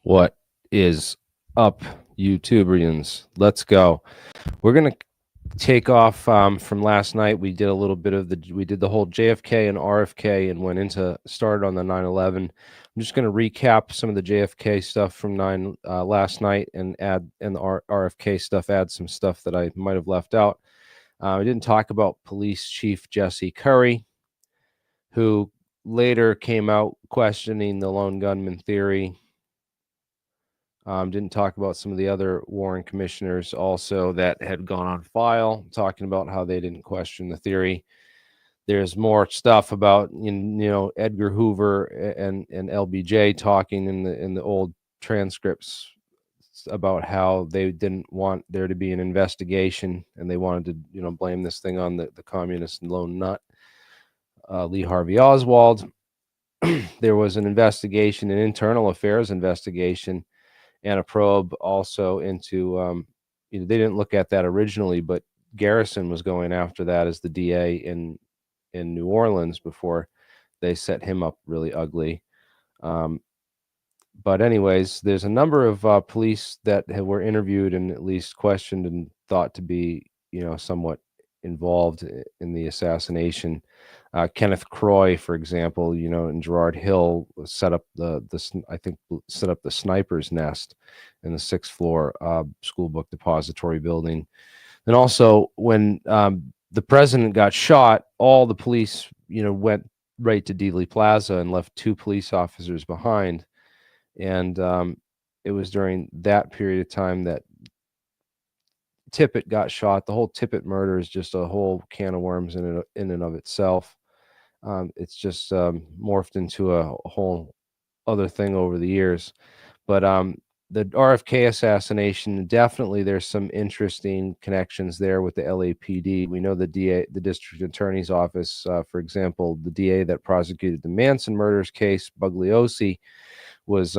What is up, YouTuberians? Let's go. We're gonna take off from last night. We did a little bit of we did the whole JFK and RFK and started on the 9/11. I'm just going to recap some of the JFK stuff from last night and the RFK stuff, add some stuff that I might have left out. I didn't talk about Police Chief Jesse Curry, who later came out questioning the lone gunman theory. Didn't talk about some of the other Warren commissioners also that had gone on file, talking about how they didn't question the theory. There's more stuff about Edgar Hoover and LBJ talking in the old transcripts about how they didn't want there to be an investigation and they wanted to blame this thing on the communist lone nut Lee Harvey Oswald. There was an investigation, an internal affairs investigation, and a probe also into they didn't look at that originally, but Garrison was going after that as the DA in New Orleans before they set him up really ugly. But anyways, there's a number of police that were interviewed and at least questioned and thought to be somewhat involved in the assassination. Kenneth Croy, for example, and Gerard Hill set up set up the sniper's nest in the 6th floor school book depository building. And also when the president got shot, all the police, went right to Dealey Plaza and left 2 police officers behind. And it was during that period of time that Tippit got shot. The whole Tippit murder is just a whole can of worms in and of itself. It's just morphed into a whole other thing over the years. But the RFK assassination, definitely there's some interesting connections there with the LAPD. We know the DA, the district attorney's office, for example, the DA that prosecuted the Manson murders case, Bugliosi, was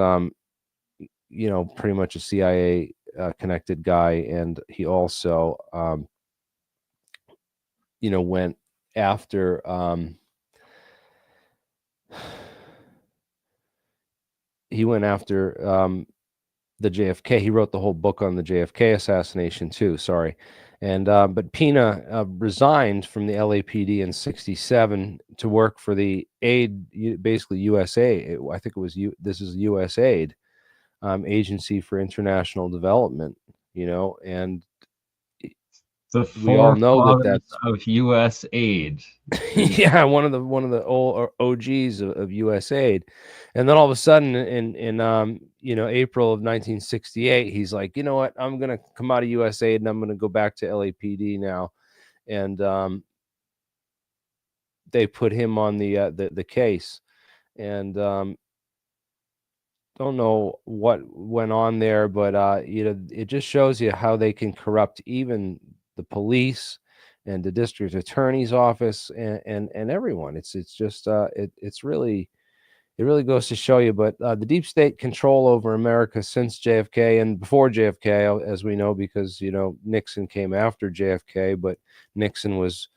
pretty much a CIA connected guy, and he also went after the JFK. He wrote the whole book on the JFK assassination too. Sorry. And but Pina resigned from the LAPD in '67 to work for the basically USA. I think it was this is USAID, Agency for International Development. And we all know that's of U.S. aid. Yeah, one of the old OGs of USAID. And then all of a sudden in April of 1968, he's like, you know what, I'm gonna come out of USAID and I'm gonna go back to LAPD now. And they put him on the case. And don't know what went on there, but it just shows you how they can corrupt even the police and the district attorney's office and everyone. It's just it really goes to show you. But the deep state control over America since JFK and before JFK, as we know, because Nixon came after JFK, but Nixon was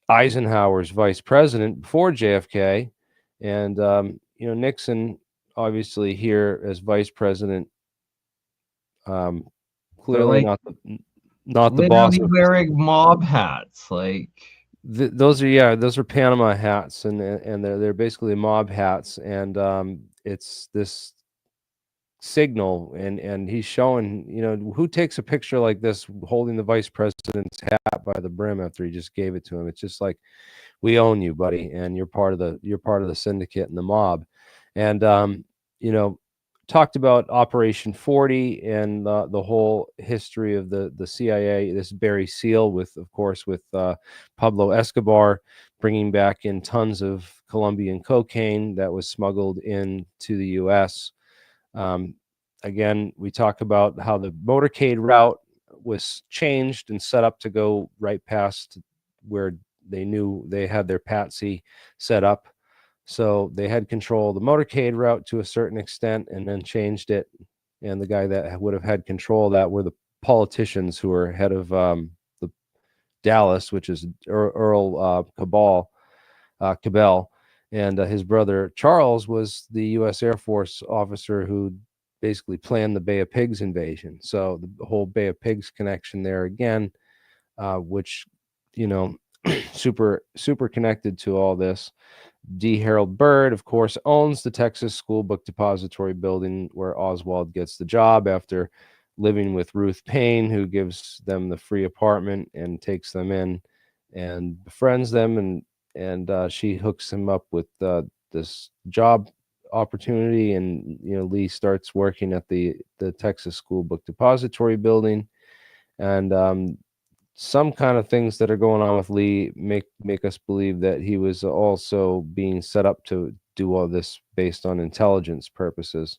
Eisenhower's vice president before JFK, and Nixon obviously here as vice president, clearly not the boss. Wearing mob hats, like those are Panama hats, and they're basically mob hats, and it's this signal, and he's showing who takes a picture like this holding the vice president's hat by the brim after he just gave it to him. It's just like, we own you, buddy, and you're part of the syndicate and the mob. And talked about Operation 40 and the whole history of the CIA, this Barry Seal with Pablo Escobar, bringing back in tons of Colombian cocaine that was smuggled into the U.S. Again, we talk about how the motorcade route was changed and set up to go right past where they knew they had their patsy set up. So they had control of the motorcade route to a certain extent and then changed it. And the guy that would have had control of that were the politicians who were head of the Dallas, which is Earl Cabell. And his brother Charles was the U.S. Air Force officer who basically planned the Bay of Pigs invasion. So the whole Bay of Pigs connection there again, which, you know, super connected to all this. D. Harold Bird, of course, owns the Texas School Book Depository building where Oswald gets the job after living with Ruth Payne, who gives them the free apartment and takes them in and befriends them, and she hooks him up with this job opportunity, and Lee starts working at the Texas School Book Depository building, and some kind of things that are going on with Lee make us believe that he was also being set up to do all this based on intelligence purposes.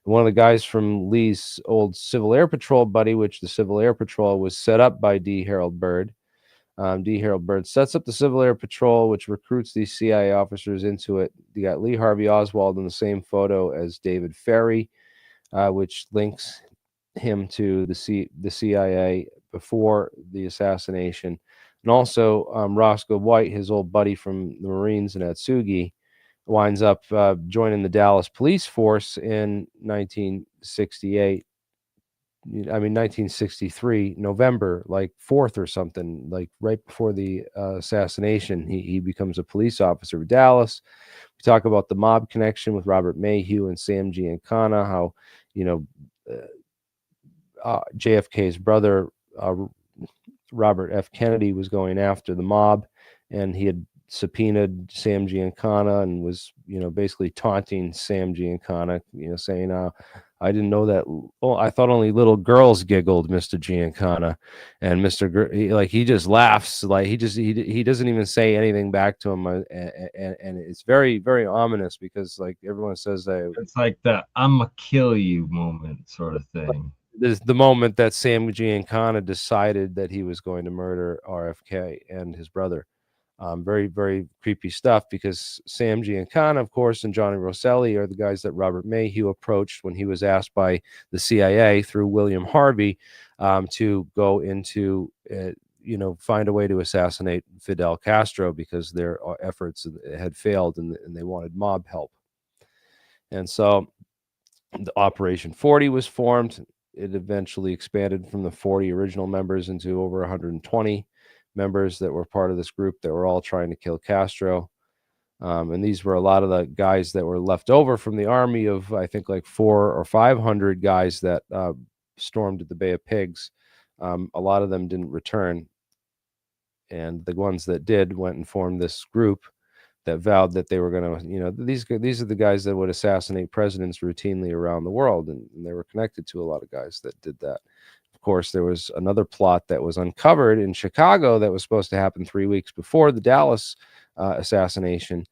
One of the guys from Lee's old Civil Air Patrol buddy, which the Civil Air Patrol was set up by D. Harold Bird. D. Harold Bird sets up the Civil Air Patrol, which recruits these CIA officers into it. You got Lee Harvey Oswald in the same photo as David Ferry, which links him to the CIA before the assassination. And also Roscoe White, his old buddy from the Marines in Atsugi, winds up joining the Dallas police force in 1968. 1963, November, like 4th or something, like right before the assassination. He becomes a police officer of Dallas. We talk about the mob connection with Robert Mayhew and Sam Giancana, how, JFK's brother, Robert F. Kennedy, was going after the mob, and he had subpoenaed Sam Giancana and was, basically taunting Sam Giancana, saying, I didn't know that. Oh, I thought only little girls giggled, Mr. Giancana. And he just laughs, like he doesn't even say anything back to him, and it's very, very ominous, because like everyone says that it's like the "I'ma kill you" moment sort of thing. This is the moment that Sam Giancana decided that he was going to murder RFK and his brother. Very, very creepy stuff, because Sam Giancana, of course, and Johnny Rosselli are the guys that Robert Mayhew approached when he was asked by the CIA through William Harvey to go into, find a way to assassinate Fidel Castro, because their efforts had failed, and they wanted mob help. And so the Operation 40 was formed. It eventually expanded from the 40 original members into over 120 members that were part of this group that were all trying to kill Castro. And these were a lot of the guys that were left over from the army of, I think, like 400 or 500 guys that stormed at the Bay of Pigs. A lot of them didn't return. And the ones that did went and formed this group that vowed that they were going to, these are the guys that would assassinate presidents routinely around the world, and they were connected to a lot of guys that did that. Of course, there was another plot that was uncovered in Chicago that was supposed to happen 3 weeks before the Dallas assassination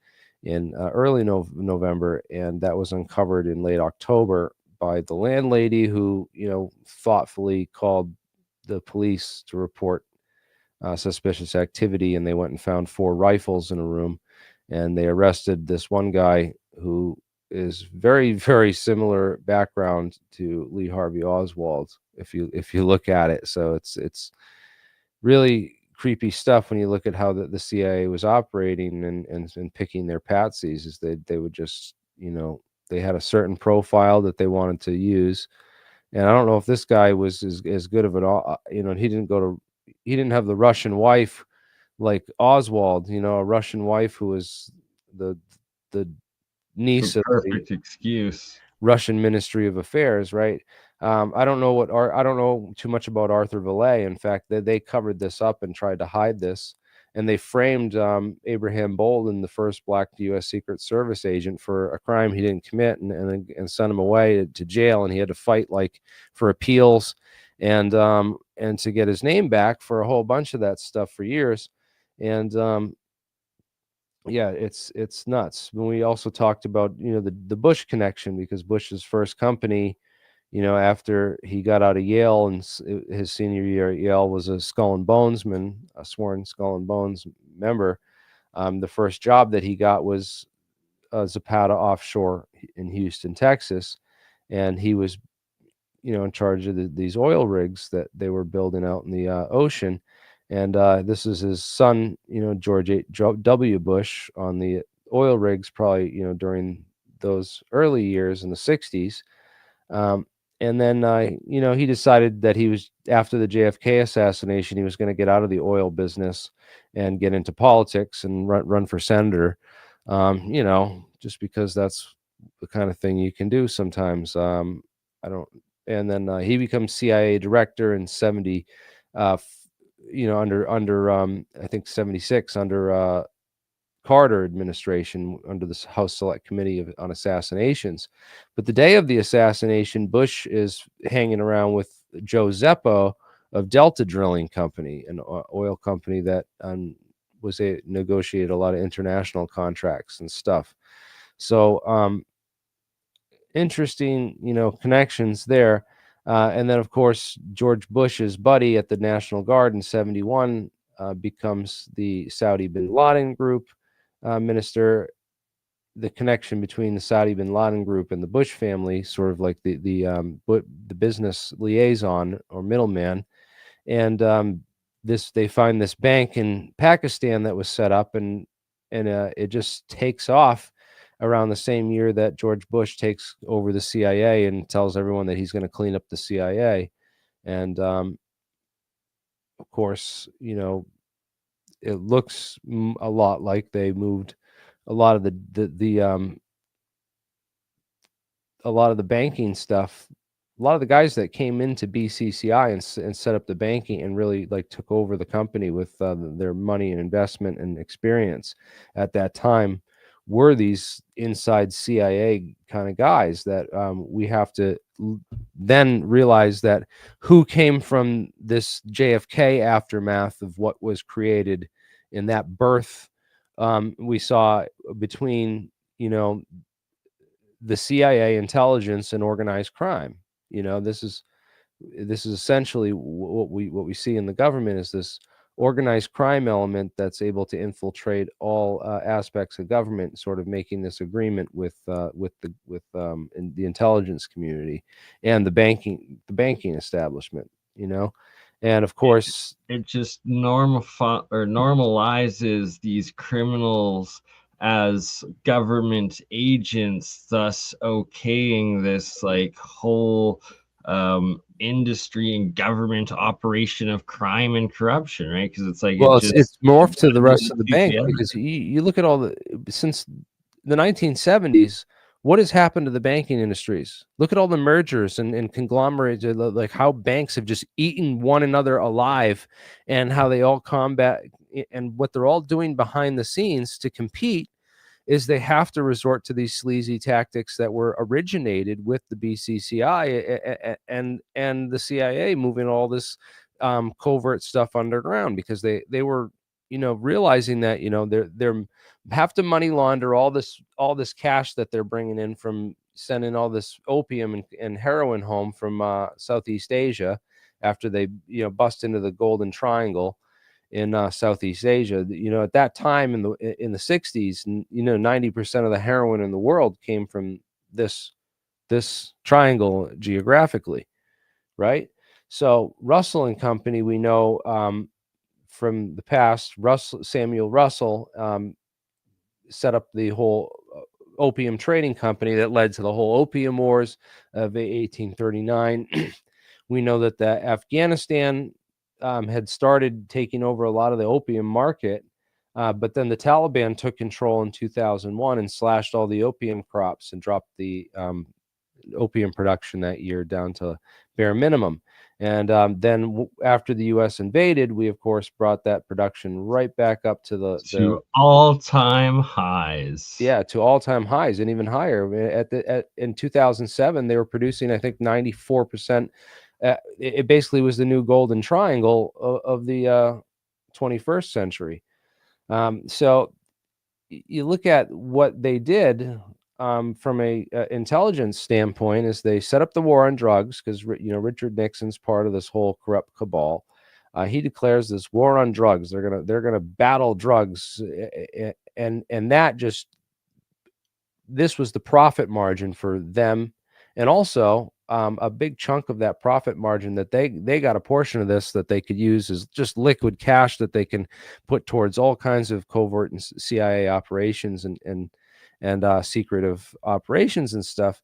in early November, and that was uncovered in late October by the landlady who, thoughtfully called the police to report suspicious activity, and they went and found 4 rifles in a room. And they arrested this one guy who is very, very similar background to Lee Harvey Oswald, if you look at it. So it's really creepy stuff when you look at how the CIA was operating and picking their patsies. Is they would just, they had a certain profile that they wanted to use. And I don't know if this guy was as good of an, he didn't have the Russian wife like Oswald, a Russian wife who was the niece of the Perfect excuse. Russian Ministry of Affairs, right? I don't know too much about Arthur Villay. In fact, they covered this up and tried to hide this, and they framed Abraham Bolden, the first black U.S. Secret Service agent, for a crime he didn't commit, and sent him away to jail, and he had to fight like for appeals and to get his name back for a whole bunch of that stuff for years. And yeah, it's nuts. When we also talked about, the Bush connection, because Bush's first company, after he got out of Yale and his senior year at Yale, was a Skull and Bonesman, a sworn Skull and Bones member. The first job that he got was Zapata offshore in Houston, Texas, and he was, in charge of these oil rigs that they were building out in the ocean. And this is his son, George W. Bush, on the oil rigs, probably, during those early years in the 60s. And then, you know, he decided that he was, after the JFK assassination, he was going to get out of the oil business and get into politics and run for senator. You know, just because that's the kind of thing you can do sometimes. I don't. And then he becomes CIA director in 70. You know, under I think 76 under Carter administration, under the House Select Committee on Assassinations. But the day of the assassination, Bush is hanging around with Joe Zeppo of Delta Drilling Company, an oil company that negotiated a lot of international contracts and stuff. So interesting, you know, connections there. And then, of course, George Bush's buddy at the National Guard in 71 becomes the Saudi bin Laden group minister. The connection between the Saudi bin Laden group and the Bush family, sort of like the business liaison or middleman. And they find this bank in Pakistan that was set up, and it just takes off around the same year that George Bush takes over the CIA and tells everyone that he's going to clean up the CIA. And of course, you know, it looks a lot like they moved a lot of a lot of the banking stuff. A lot of the guys that came into BCCI and set up the banking and really like took over the company with their money and investment and experience at that time were these inside CIA kind of guys that we have to then realize that who came from this JFK aftermath of what was created in that birth. We saw between, you know, the CIA, intelligence, and organized crime. You know, this is essentially what we see in the government, is this organized crime element that's able to infiltrate all aspects of government, sort of making this agreement with in the intelligence community and the banking establishment. You know, and of course, it just normalizes these criminals as government agents, thus okaying this like whole industry and government operation of crime and corruption, right? Because it's like, well, it just it's morphed to the rest of the bank, together. because you look at all the, since the 1970s, what has happened to the banking industries? Look at all the mergers and conglomerates, like how banks have just eaten one another alive, and how they all combat, and what they're all doing behind the scenes to compete is they have to resort to these sleazy tactics that were originated with the BCCI and the CIA, moving all this covert stuff underground, because they were, you know, realizing that, you know, they're have to money launder all this cash that they're bringing in from sending all this opium and heroin home from Southeast Asia, after they, you know, bust into the Golden Triangle in Southeast Asia. You know, at that time in the 60s, you know, 90% of the heroin in the world came from this triangle geographically, right? So Russell and Company, we know from the past, Samuel Russell set up the whole opium trading company that led to the whole opium wars of 1839. We know that the Afghanistan had started taking over a lot of the opium market, but then the Taliban took control in 2001 and slashed all the opium crops and dropped the opium production that year down to bare minimum. And then after the U.S. invaded, we of course brought that production right back up to the all-time highs. Yeah, to all-time highs, and even higher. In 2007, they were producing, I think, 94%. It basically was the new golden triangle of the 21st century. So you look at what they did from a intelligence standpoint, is they set up the war on drugs, because, you know, Richard Nixon's part of this whole corrupt cabal. He declares this war on drugs. They're gonna battle drugs, and that just, this was the profit margin for them. And also a big chunk of that profit margin that they got a portion of this that they could use as just liquid cash that they can put towards all kinds of covert and CIA operations and secretive operations and stuff.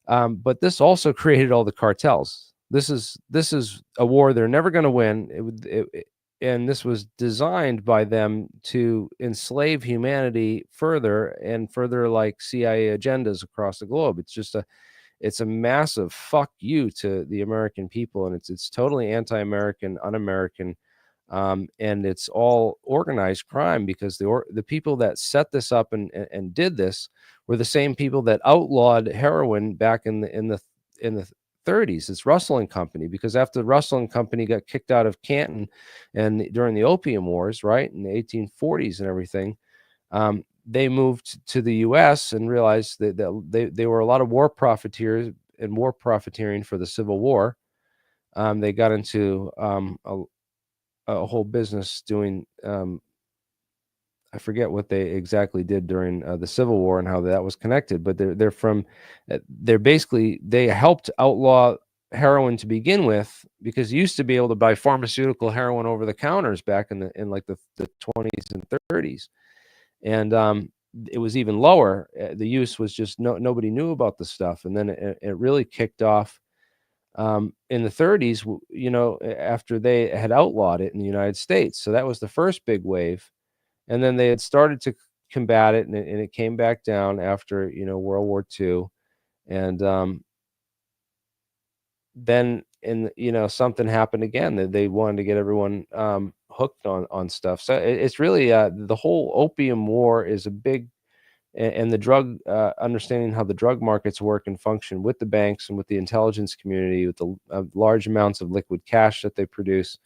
But this also created all the cartels. This is a war they're never going to win. And this was designed by them to enslave humanity further and further, like CIA agendas across the globe. It's a massive fuck you to the American people, and it's totally anti-American, un-American, and it's all organized crime, because the people that set this up and did this were the same people that outlawed heroin back in the 30s. It's Russell and Company, because after the Russell and Company got kicked out of Canton and during the Opium Wars, right, in the 1840s and everything, they moved to the U.S. and realized that they were a lot of war profiteers and war profiteering for the Civil War. They got into a whole business doing, I forget what they exactly did during the Civil War and how that was connected, but they're basically, they helped outlaw heroin to begin with, because you used to be able to buy pharmaceutical heroin over the counters back in like the 20s and 30s, and it was even lower. The use was just nobody knew about the stuff, and then it really kicked off in the 30s, after they had outlawed it in the United States. So that was the first big wave. And then they had started to combat it, and it came back down after, World War II. And then something happened again, that they wanted to get everyone hooked on stuff. So it's really the whole opium war is a big, and the drug, understanding how the drug markets work and function with the banks and with the intelligence community, with the large amounts of liquid cash that they produce,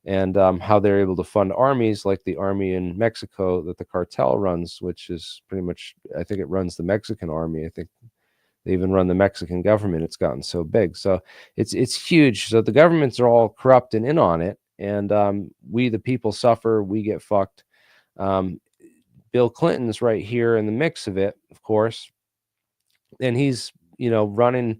and how they're able to fund armies like the army in Mexico that the cartel runs, which is pretty much, I think it runs the Mexican army. I think they even run the Mexican government. It's gotten so big. So it's huge. So the governments are all corrupt and in on it. And we, the people, suffer. We get fucked. Bill Clinton's right here in the mix of it, of course. And he's, running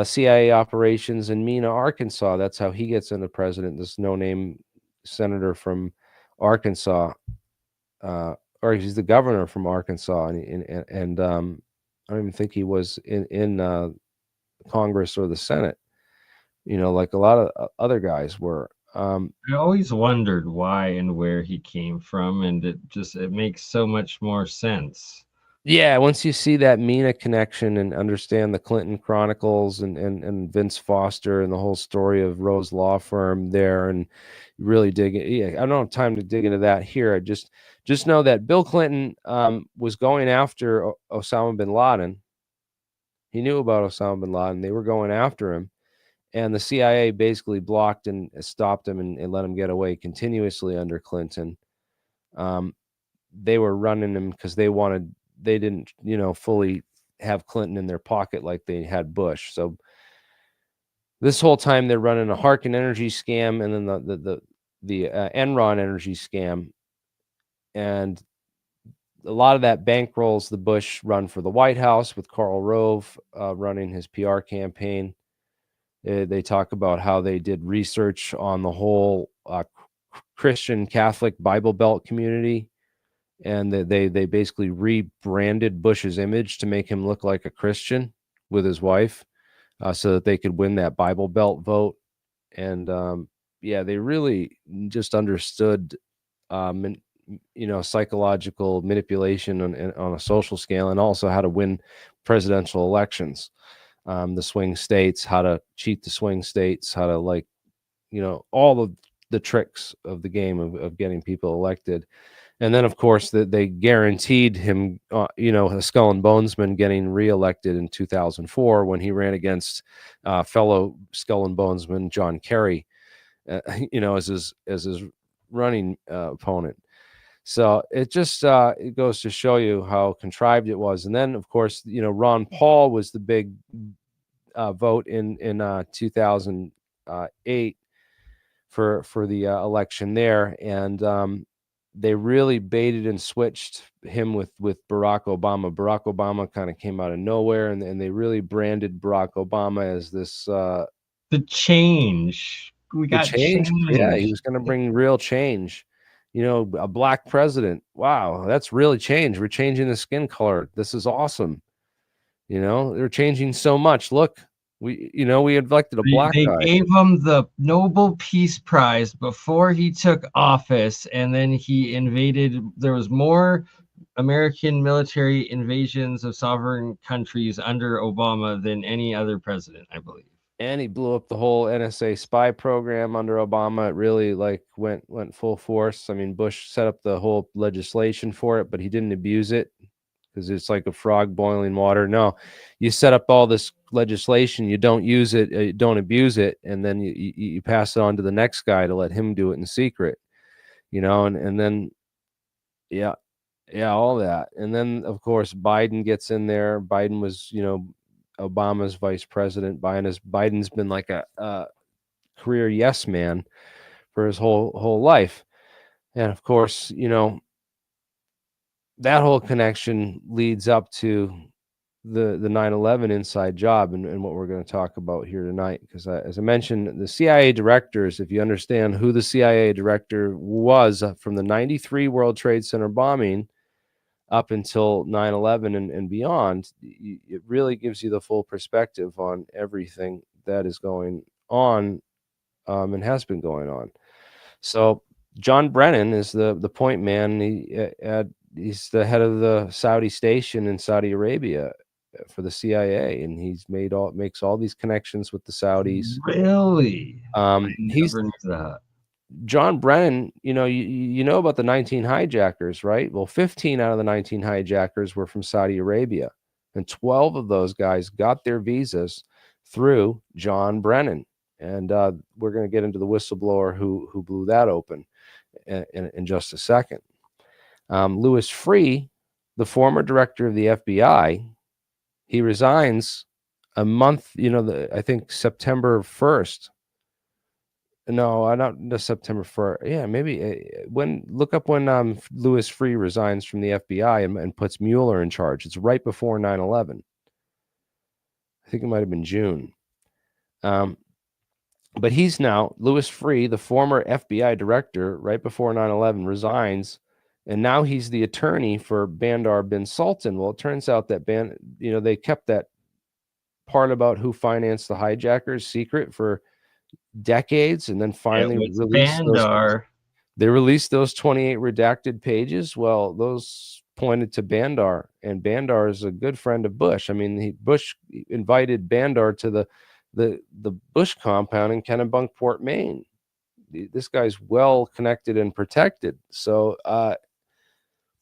CIA operations in Mena, Arkansas. That's how he gets into president. This no-name senator from Arkansas, or he's the governor from Arkansas, and I don't even think he was in Congress or the Senate. Like a lot of other guys were. I always wondered why and where he came from, and it makes so much more sense. Yeah, once you see that Mena connection and understand the Clinton Chronicles and Vince Foster and the whole story of Rose Law Firm there, and really dig it. Yeah, I don't have time to dig into that here. I just know that Bill Clinton was going after Osama bin Laden. He knew about Osama bin Laden. They were going after him, and the CIA basically blocked and stopped him and let him get away continuously under Clinton. They were running him because they didn't, fully have Clinton in their pocket like they had Bush. So this whole time they're running a Harkin energy scam, and then the Enron energy scam, and a lot of that bankrolls the Bush run for the White House, with Karl Rove running his PR campaign. They talk about how they did research on the whole Christian Catholic Bible Belt community, and they basically rebranded Bush's image to make him look like a Christian with his wife, so that they could win that Bible Belt vote. And they really just understood, psychological manipulation on a social scale, and also how to win presidential elections, the swing states, how to cheat the swing states, how to, like, all of the tricks of the game of getting people elected. And then, of course, they guaranteed him, a skull and bonesman, getting reelected in 2004 when he ran against fellow skull and bonesman John Kerry, as his running opponent. So it just it goes to show you how contrived it was. And then, of course, Ron Paul was the big vote in 2008 for the election there, and they really baited and switched him with Barack Obama. Barack Obama kind of came out of nowhere, and they really branded Barack Obama as this The change. We the got change. Yeah, he change. was going to bring real change. A black president. Wow, that's really change. We're changing the skin color. This is awesome. You know, they're changing so much. Look, we elected a black They guy. gave him the Nobel Peace Prize before he took office, and then he invaded. There was more American military invasions of sovereign countries under Obama than any other president, I believe. And he blew up the whole NSA spy program under Obama. It really like went full force. I mean, Bush set up the whole legislation for it, but he didn't abuse it because it's like a frog boiling water. No, you set up all this legislation, you don't use it, you don't abuse it, and then you pass it on to the next guy to let him do it in secret. And then yeah, all that. And then of course Biden gets in there. Biden was, Obama's vice president. Biden's been like a career yes man for his whole life. And of course, that whole connection leads up to the 9/11 inside job and what we're going to talk about here tonight. Because as I mentioned, the CIA directors, if you understand who the CIA director was from the 93 World Trade Center bombing up until 9/11 and beyond, it really gives you the full perspective on everything that is going on and has been going on. So John Brennan is the point man. He's the head of the Saudi station in Saudi Arabia for the CIA, and makes all these connections with the Saudis. Really? I He's never knew that. John Brennan. You know about the 19 hijackers, right? Well, 15 out of the 19 hijackers were from Saudi Arabia, and 12 of those guys got their visas through John Brennan. And we're going to get into the whistleblower who blew that open in just a second. Louis Freeh, the former director of the FBI, he resigns a month, I think September 1st. No, not September 1st. Yeah, maybe look up when Louis Freeh resigns from the FBI and puts Mueller in charge. It's right before 9/11. I think it might have been June. But he's now, Louis Freeh, the former FBI director, right before 9/11, resigns. And now he's the attorney for Bandar bin Sultan. Well, it turns out that they kept that part about who financed the hijackers secret for decades, and then finally they released those 28 redacted pages. Well, those pointed to Bandar, and Bandar is a good friend of Bush. I mean, Bush invited Bandar to the Bush compound in Kennebunkport, Maine. This guy's well connected and protected. So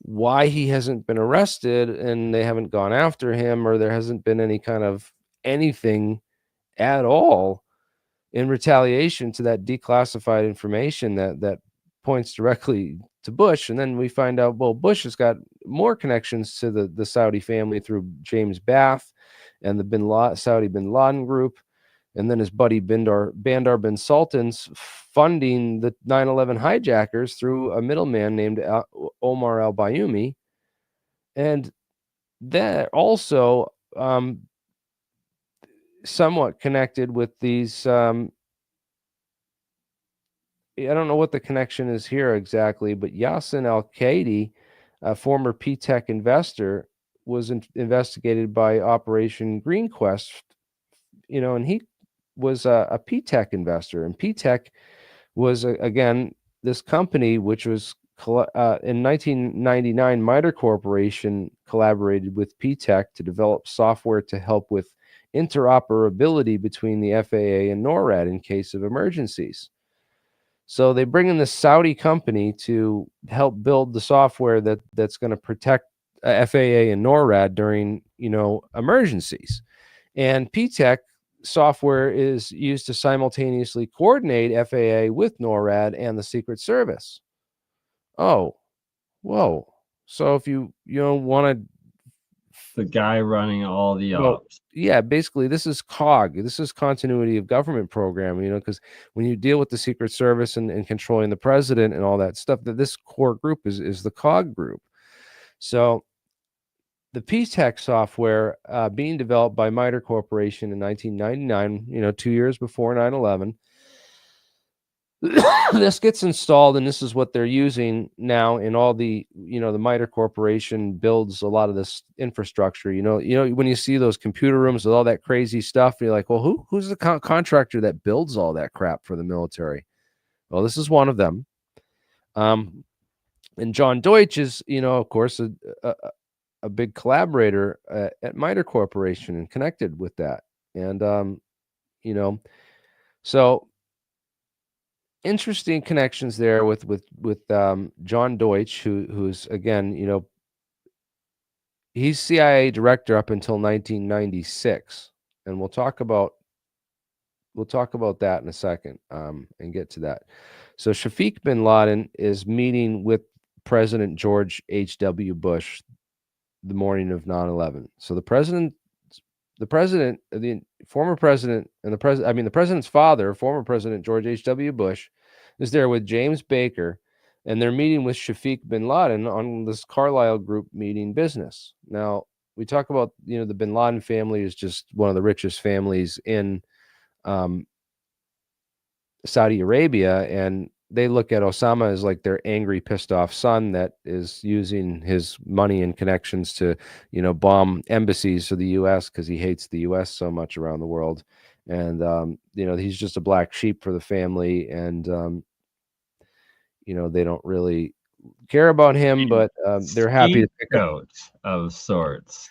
why he hasn't been arrested and they haven't gone after him, or there hasn't been any kind of anything at all in retaliation to that declassified information that points directly to Bush. And then we find out, well, Bush has got more connections to the Saudi family through James Bath and the Saudi bin Laden group. And then his buddy Bandar bin Sultan's funding the 9/11 hijackers through a middleman named Omar al-Bayoumi. And that also somewhat connected with these I don't know what the connection is here exactly, but Yassin al-Qaidi, a former PTAC investor, was investigated by Operation Green Quest, and he was a PTAC investor. And PTAC was, again, this company which was in 1999, MITRE Corporation collaborated with PTAC to develop software to help with interoperability between the FAA and NORAD in case of emergencies. So they bring in this Saudi company to help build the software that's going to protect FAA and NORAD during, emergencies. And PTAC software is used to simultaneously coordinate FAA with NORAD and the Secret Service. Oh, whoa. So if you want to, the guy running all the ops. Yeah, basically this is COG. This is continuity of government program, because when you deal with the Secret Service and controlling the president and all that stuff, that this core group is the COG group. So the PTAC software being developed by MITRE Corporation in 1999, 2 years before 9/11, this gets installed, and this is what they're using now in all the, the MITRE Corporation builds a lot of this infrastructure. When you see those computer rooms with all that crazy stuff, you're like, well, who's the contractor that builds all that crap for the military? Well, this is one of them. And John Deutsch is, of course, a big collaborator at MITRE Corporation and connected with that. And, so interesting connections there with John Deutsch, who's again, he's CIA director up until 1996, and we'll talk about that in a second, and get to that. So Shafiq bin Laden is meeting with President George H.W. Bush the morning of 9/11. So the former president, and the president's father, former President George H.W. Bush, is there with James Baker, and they're meeting with Shafiq bin Laden on this Carlyle Group meeting business. Now, we talk about, the bin Laden family is just one of the richest families in Saudi Arabia, and they look at Osama as like their angry, pissed off son that is using his money and connections to, bomb embassies for the U.S. because he hates the U.S. so much around the world. And, he's just a black sheep for the family. And, they don't really care about him, but they're happy to pick up of sorts.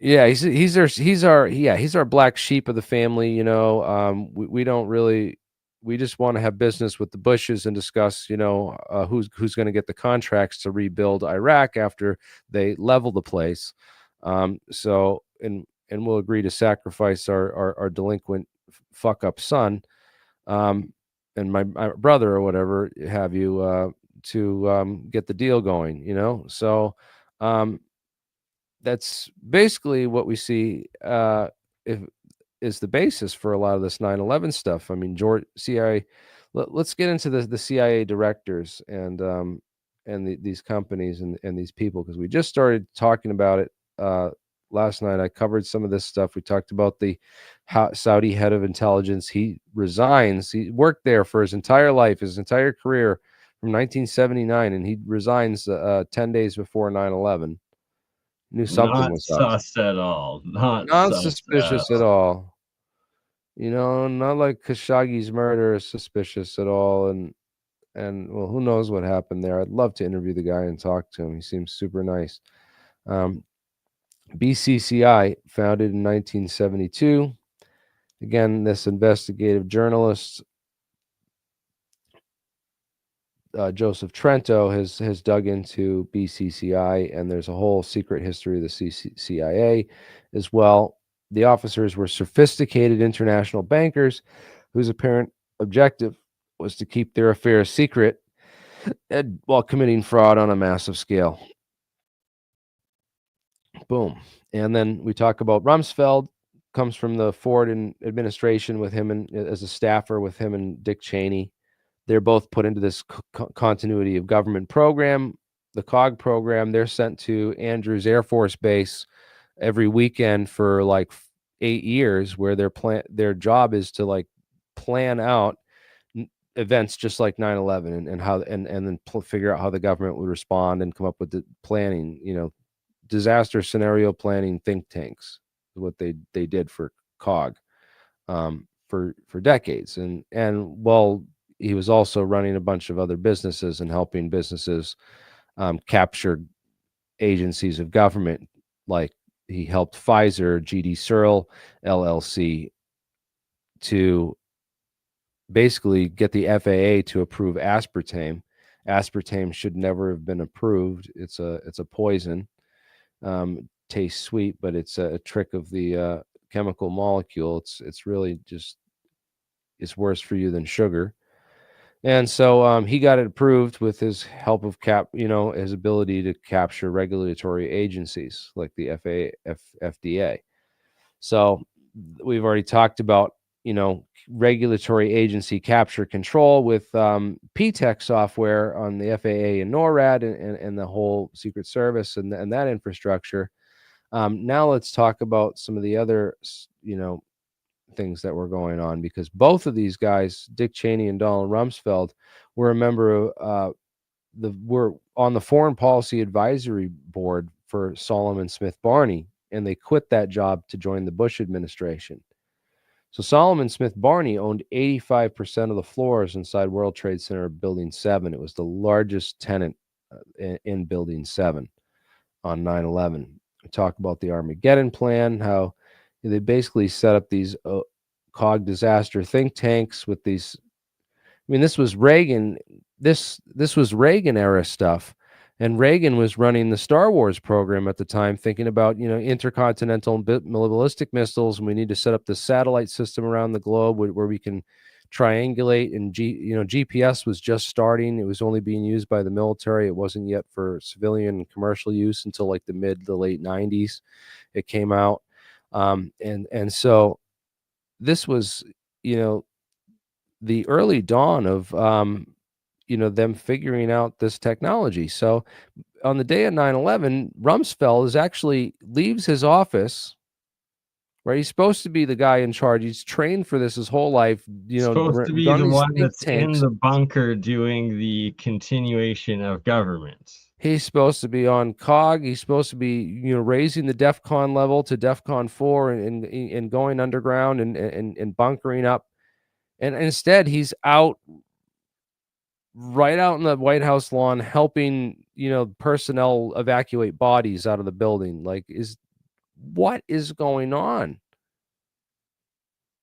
Yeah, he's our black sheep of the family. We don't really, we just want to have business with the Bushes and discuss, who's going to get the contracts to rebuild Iraq after they level the place. So and we'll agree to sacrifice our delinquent fuck up son, and my brother or whatever have you, to get the deal going. So that's basically what we see, if is the basis for a lot of this 9/11 stuff. I mean, CIA. Let's get into the CIA directors and these companies and these people, because we just started talking about it last night. I covered some of this stuff. We talked about the Saudi head of intelligence. He resigns. He worked there for his entire life, his entire career from 1979, and he resigns 10 days before 9/11. Knew something was up. Not sus at all. Not suspicious at all. Not like Khashoggi's murder is suspicious at all. And well, who knows what happened there? I'd love to interview the guy and talk to him. He seems super nice. BCCI, founded in 1972. Again, this investigative journalist, Joseph Trento, has dug into BCCI, and there's a whole secret history of the CIA as well. The officers were sophisticated international bankers whose apparent objective was to keep their affairs secret while committing fraud on a massive scale. Boom. And then we talk about Rumsfeld, comes from the Ford administration with him and as a staffer with him and Dick Cheney. They're both put into this continuity of government program, the COG program. They're sent to Andrews Air Force Base every weekend for like 8 years, where their job is to like plan out events just like 9/11 and how and then figure out how the government would respond and come up with the planning, disaster scenario planning think tanks is what they did for COG for decades. And well, he was also running a bunch of other businesses and helping businesses capture agencies of government. Like he helped Pfizer, GD Searle LLC, to basically get the FAA to approve aspartame. Aspartame should never have been approved. It's a poison. Tastes sweet, but it's a trick of the chemical molecule. It's really just, it's worse for you than sugar. And so he got it approved with his help of his ability to capture regulatory agencies like the FDA. So we've already talked about, regulatory agency capture control with PTEC software on the FAA and NORAD and the whole Secret Service and that infrastructure. Now let's talk about some of the other, things that were going on, because both of these guys, Dick Cheney and Donald Rumsfeld, were a member of were on the Foreign Policy Advisory Board for Solomon Smith Barney, and they quit that job to join the Bush administration. So Solomon Smith Barney owned 85% of the floors inside World Trade Center Building 7. It was the largest tenant in Building 7 on 9/11. We talk about the Armageddon plan, how they basically set up these COG disaster think tanks with these. I mean, this was Reagan. This was Reagan era stuff, and Reagan was running the Star Wars program at the time, thinking about intercontinental ballistic missiles, and we need to set up this satellite system around the globe where we can triangulate. And GPS was just starting; it was only being used by the military. It wasn't yet for civilian and commercial use until like the mid to late '90s. It came out, and so this was the early dawn of them figuring out this technology. So on the day of 9/11, Rumsfeld leaves his office, right? He's supposed to be the guy in charge. He's trained for this his whole life, Supposed to be run the these one think that's tanks. in the bunker doing the continuation of government. He's supposed to be on COG. He's supposed to be, raising the DEFCON level to DEFCON 4 and going underground and bunkering up. And instead, he's right out in the White House lawn helping, personnel evacuate bodies out of the building. Like, what is going on?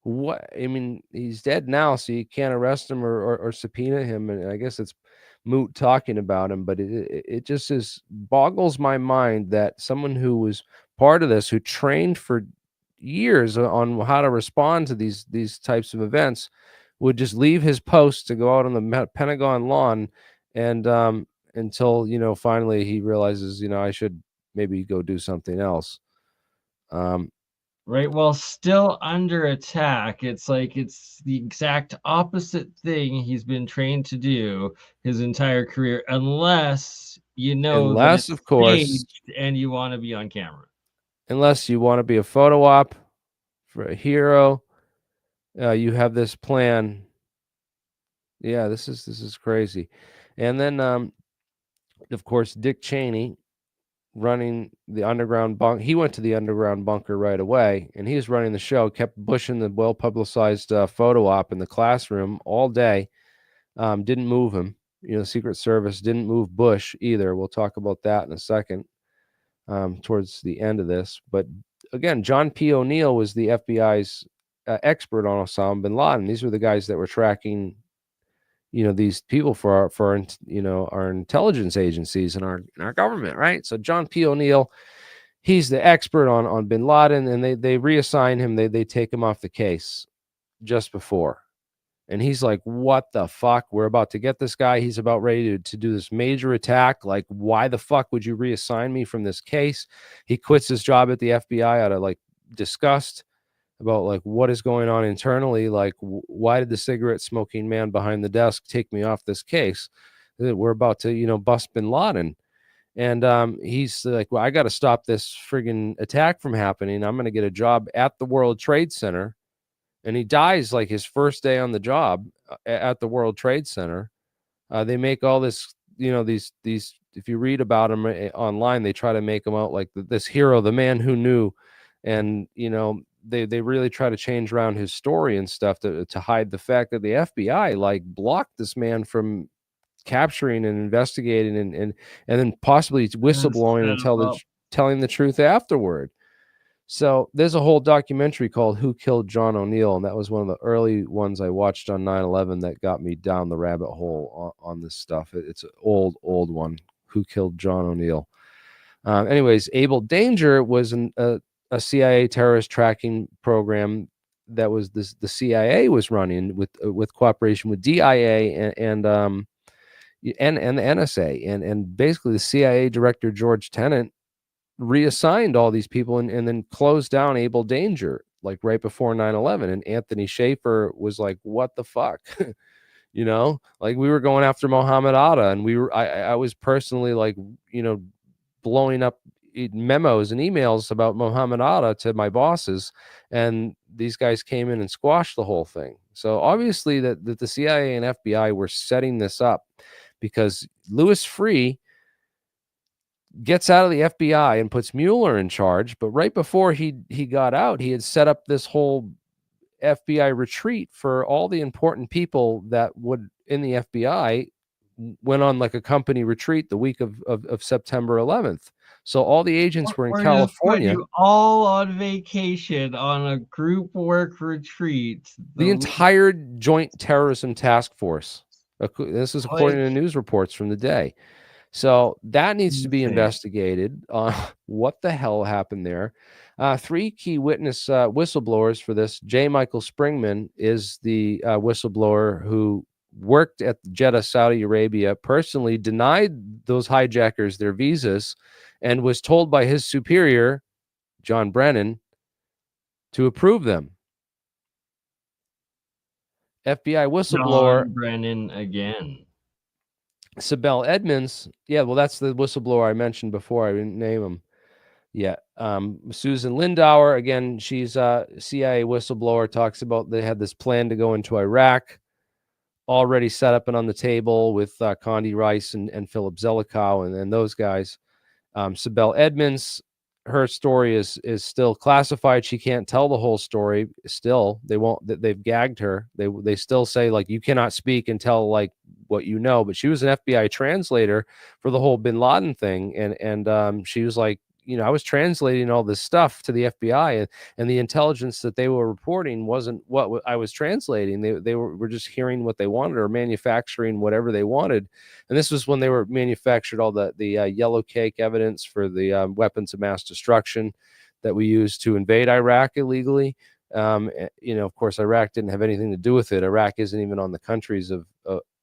What, I mean, he's dead now, so you can't arrest him or subpoena him. And I guess it's moot talking about him, but it just boggles my mind that someone who was part of this, who trained for years on how to respond to these types of events, would just leave his post to go out on the Pentagon lawn, and until finally he realizes I should maybe go do something else. Right, while still under attack. It's like it's the exact opposite thing he's been trained to do his entire career, unless that Unless, it's of course, staged and you want to be on camera. unless you want to be a photo op for a hero, you have this plan. Yeah, this is crazy. And then, of course, Dick Cheney running the underground bunk. He went to the underground bunker right away, and he was running the show. Kept pushing the well-publicized photo op in the classroom all day. Didn't move him. The Secret Service didn't move Bush either. We'll talk about that in a second, towards the end of this. But again, John P. O'Neill was the FBI's expert on Osama bin Laden. These were the guys that were tracking these people for our intelligence agencies and our government, right? So John P. O'Neill, he's the expert on bin Laden, and they reassign him. They take him off the case just before, and he's like, what the fuck? We're about to get this guy. He's about ready to do this major attack. Like, why the fuck would you reassign me from this case? He quits his job at the FBI out of like disgust about like what is going on internally. Like, why did the cigarette smoking man behind the desk take me off this case? We're about to bust bin Laden. And he's like, well, I got to stop this friggin' attack from happening. I'm going to get a job at the World Trade Center. And he dies like his first day on the job at the World Trade Center. They make all this, these if you read about him online, they try to make him out like this hero, the man who knew. And they really try to change around his story and stuff to hide the fact that the FBI like blocked this man from capturing and investigating and then possibly whistleblowing and telling the truth afterward. So there's a whole documentary called Who Killed John O'Neill, and that was one of the early ones I watched on 9/11 that got me down the rabbit hole on this stuff. It's an old one, Who Killed John O'Neill. Anyways, Able Danger was a CIA terrorist tracking program that was the CIA was running with cooperation with DIA and the NSA, and basically the CIA director George Tenet reassigned all these people and then closed down Able Danger like right before 9/11. And Anthony Schaefer was like, what the fuck? Like we were going after Mohammed Atta, and I was personally like blowing up memos and emails about Mohammed Atta to my bosses, and these guys came in and squashed the whole thing. So obviously that the CIA and FBI were setting this up, because Louis Freeh gets out of the FBI and puts Mueller in charge. But right before he got out, he had set up this whole FBI retreat for all the important people that would in the FBI, went on like a company retreat the week of September 11th. So all the agents were in We're gonna put California. you all on vacation on a group work retreat. The entire Joint Terrorism Task Force. This is according to news reports from the day. So that needs to be investigated. What the hell happened there? Three key whistleblowers for this. J. Michael Springman is the whistleblower who worked at Jeddah, Saudi Arabia, personally denied those hijackers their visas, and was told by his superior, John Brennan, to approve them. FBI whistleblower John Brennan again. Sibel Edmonds. Yeah, well, that's the whistleblower I mentioned before. I didn't name him. Yeah. Susan Lindauer, again, she's a CIA whistleblower, talks about they had this plan to go into Iraq, already set up and on the table with Condi Rice and Philip Zelikow and those guys. Sibel Edmonds, her story is still classified. She can't tell the whole story. Still, they won't. They've gagged her. They still say, like, you cannot speak and tell like what you know. But she was an FBI translator for the whole Bin Laden thing, and she was like, I was translating all this stuff to the FBI, and the intelligence that they were reporting wasn't what I was translating. They were just hearing what they wanted or manufacturing whatever they wanted. And this was when they were manufactured all the yellow cake evidence for the weapons of mass destruction that we used to invade Iraq illegally. Of course, Iraq didn't have anything to do with it. Iraq isn't even on the countries of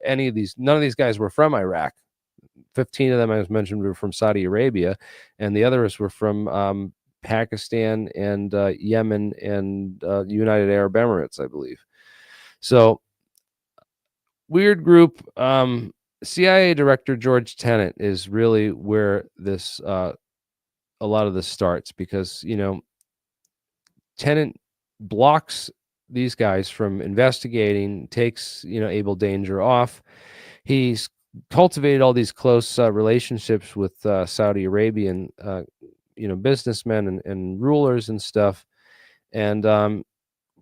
any of these. None of these guys were from Iraq. 15 of them, I was mentioned, were from Saudi Arabia, and the others were from Pakistan and Yemen and United Arab Emirates, I believe. So weird group. CIA Director George Tenet is really where this a lot of this starts, because Tenet blocks these guys from investigating, takes Abel Danger off. He's cultivated all these close relationships with Saudi Arabian businessmen and rulers and stuff, and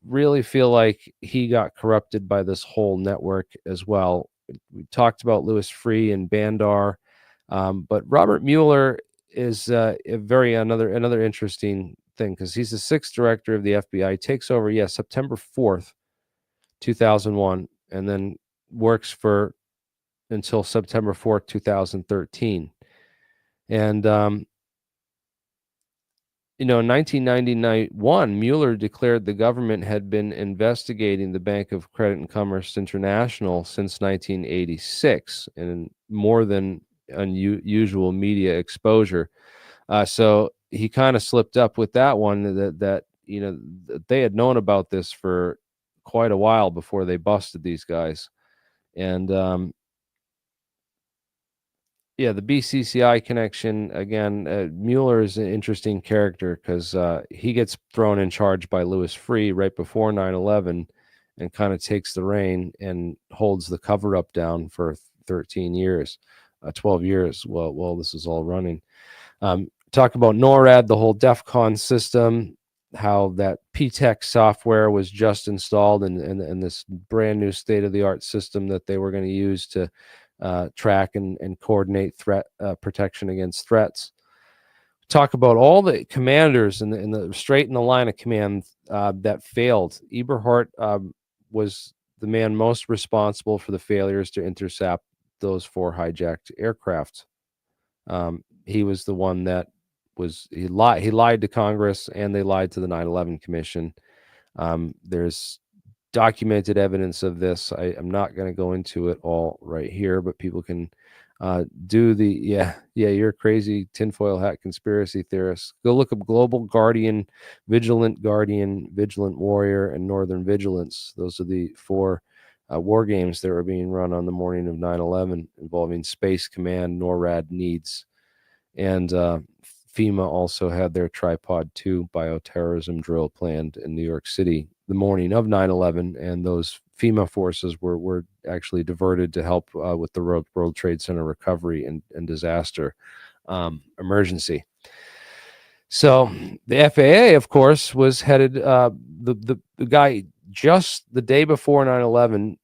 really feel like he got corrupted by this whole network as well. We talked about Louis Freeh and Bandar, but Robert Mueller is another interesting thing, because he's the sixth director of the FBI. He takes over, September 4th, 2001, and then works for until September 4th, 2013. And, in 1991, Mueller declared the government had been investigating the Bank of Credit and Commerce International since 1986, and more than unusual media exposure. So he kind of slipped up with that one, that they had known about this for quite a while before they busted these guys. And, the BCCI connection, again, Mueller is an interesting character, because he gets thrown in charge by Louis Freeh right before 9/11 and kind of takes the reign and holds the cover-up down for 13 years, 12 years while this is all running. Talk about NORAD, the whole DEF CON system, how that PTEC software was just installed and this brand new state-of-the-art system that they were going to use to track and coordinate threat protection against threats. Talk about all the commanders in the straight in the line of command that failed. Eberhardt was the man most responsible for the failures to intercept those 4 hijacked aircraft. He was the one that he lied to Congress, and they lied to the 9/11 Commission. There's documented evidence of this. I'm not going to go into it all right here, but people can do the you're a crazy tinfoil hat conspiracy theorist. Go look up Global Guardian, Vigilant Warrior, and Northern Vigilance. Those are the 4 war games that were being run on the morning of 9/11 involving Space Command, NORAD needs, and FEMA also had their Tripod 2 bioterrorism drill planned in New York City the morning of 9/11, and those FEMA forces were actually diverted to help with the World Trade Center recovery and disaster emergency. So the FAA, of course, was headed, the guy just the day before 9/11,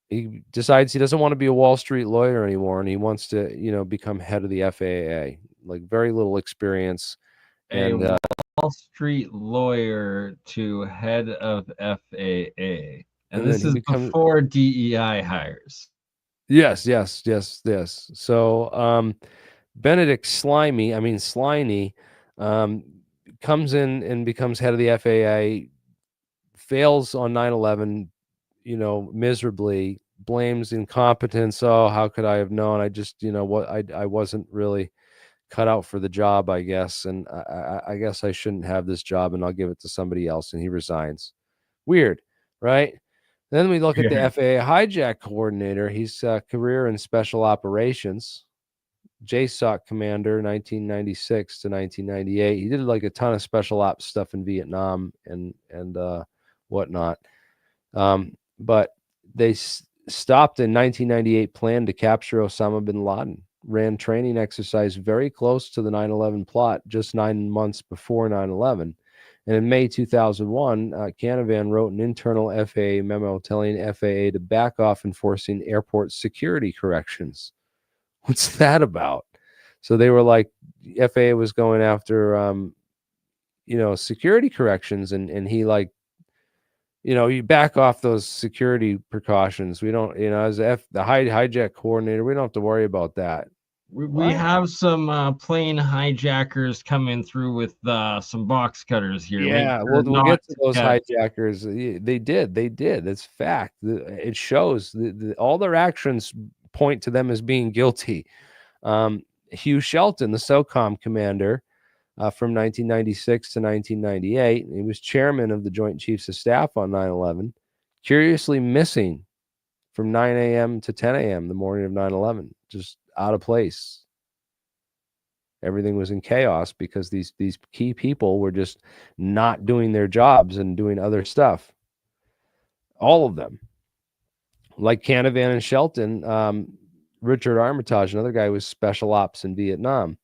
he decides he doesn't want to be a Wall Street lawyer anymore, and he wants to, become head of the FAA. Like, very little experience. And a Wall Street lawyer to head of FAA. And this is before DEI hires. Yes. So Benedict Sliney, comes in and becomes head of the FAA, fails on 9/11, miserably, blames incompetence. Oh, how could I have known? I just, I wasn't really cut out for the job, I guess. And I guess I shouldn't have this job, and I'll give it to somebody else. And he resigns. Weird, right? Then we look at the FAA hijack coordinator. He's career in special operations, JSOC commander, 1996 to 1998. He did like a ton of special ops stuff in Vietnam and whatnot. But they stopped in 1998 plan to capture Osama bin Laden, ran training exercise very close to the 9/11 plot just 9 months before 9/11. And in May 2001, Canavan wrote an internal FAA memo telling FAA to back off enforcing airport security corrections. What's that about? So they were like, FAA was going after, security corrections, and he like, you back off those security precautions. We don't, as the hijack coordinator, we don't have to worry about that. We have some plane hijackers coming through with some box cutters here. Yeah, we'll get to those hijackers. They did. It's fact. It shows all their actions point to them as being guilty. Hugh Shelton, the SOCOM commander, from 1996 to 1998, he was chairman of the Joint Chiefs of Staff on 9/11, curiously missing from 9 a.m. to 10 a.m. the morning of 9/11, just out of place. Everything was in chaos because these key people were just not doing their jobs and doing other stuff. All of them. Like Canavan and Shelton, Richard Armitage, another guy who was special ops in Vietnam,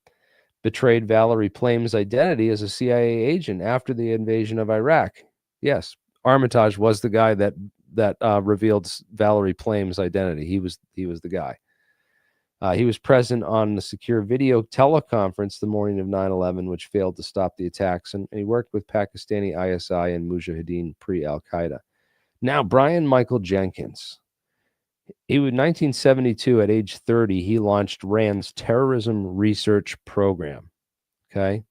betrayed Valerie Plame's identity as a CIA agent after the invasion of Iraq. Yes, Armitage was the guy that revealed Valerie Plame's identity. He was the guy. He was present on the secure video teleconference the morning of 9/11, which failed to stop the attacks, and he worked with Pakistani ISI and Mujahideen pre-Al-Qaeda. Now, Brian Michael Jenkins. He was 1972, at age 30, he launched RAND's terrorism research program. Okay.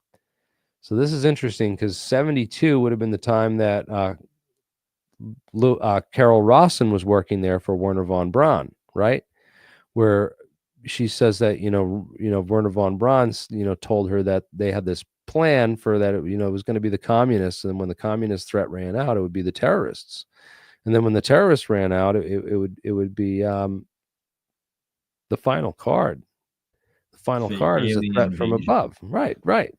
So this is interesting because 72 would have been the time that Carol Rawson was working there for Werner von Braun, right? Where she says that, Werner von Braun, told her that they had this plan for that, it was going to be the communists. And when the communist threat ran out, it would be the terrorists. And then when the terrorists ran out, it would be the final card. The final card is a threat from above. Right.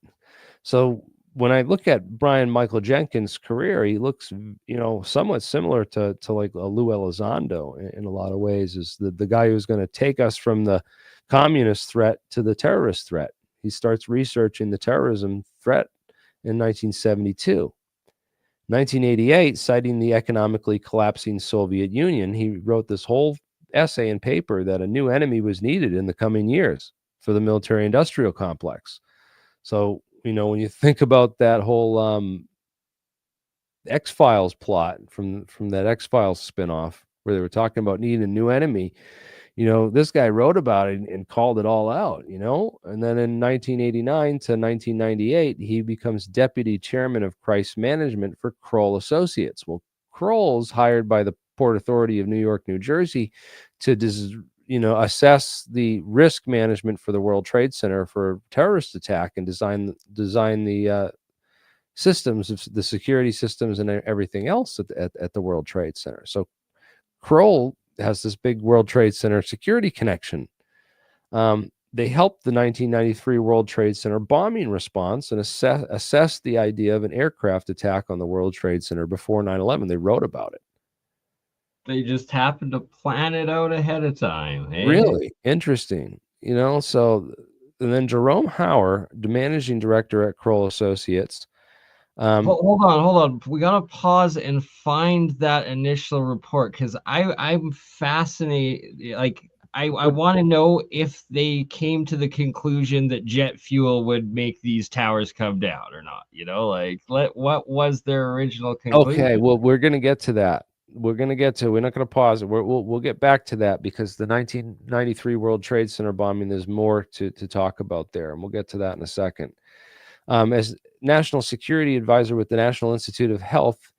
So when I look at Brian Michael Jenkins' career, he looks, somewhat similar to like a Lou Elizondo in a lot of ways, is the guy who's going to take us from the communist threat to the terrorist threat. He starts researching the terrorism threat in 1972. 1988, citing the economically collapsing Soviet Union, he wrote this whole essay and paper that a new enemy was needed in the coming years for the military-industrial complex. So, when you think about that whole X-Files plot from that X-Files spinoff, where they were talking about needing a new enemy, this guy wrote about it and called it all out, and then in 1989 to 1998, he becomes deputy chairman of crisis management for Kroll Associates. Well, Kroll's hired by the Port Authority of New York, New Jersey to assess the risk management for the World Trade Center for terrorist attack and design the systems, of the security systems and everything else at the World Trade Center. So Kroll has this big World Trade Center security connection. they helped the 1993 World Trade Center bombing response and assessed the idea of an aircraft attack on the World Trade Center before 9/11. They wrote about it. They just happened to plan it out ahead of time. Eh? Really interesting, you know. So, and then Jerome Hauer, the managing director at Kroll Associates. Hold on. We gotta pause and find that initial report because I'm fascinated. Like I want to know if they came to the conclusion that jet fuel would make these towers come down or not. You know, like what was their original conclusion? Okay, well, we're going to get to that. We're not going to pause it. We'll get back to that because the 1993 World Trade Center bombing, there's more to talk about there, and we'll get to that in a second. As National Security Advisor with the National Institute of Health,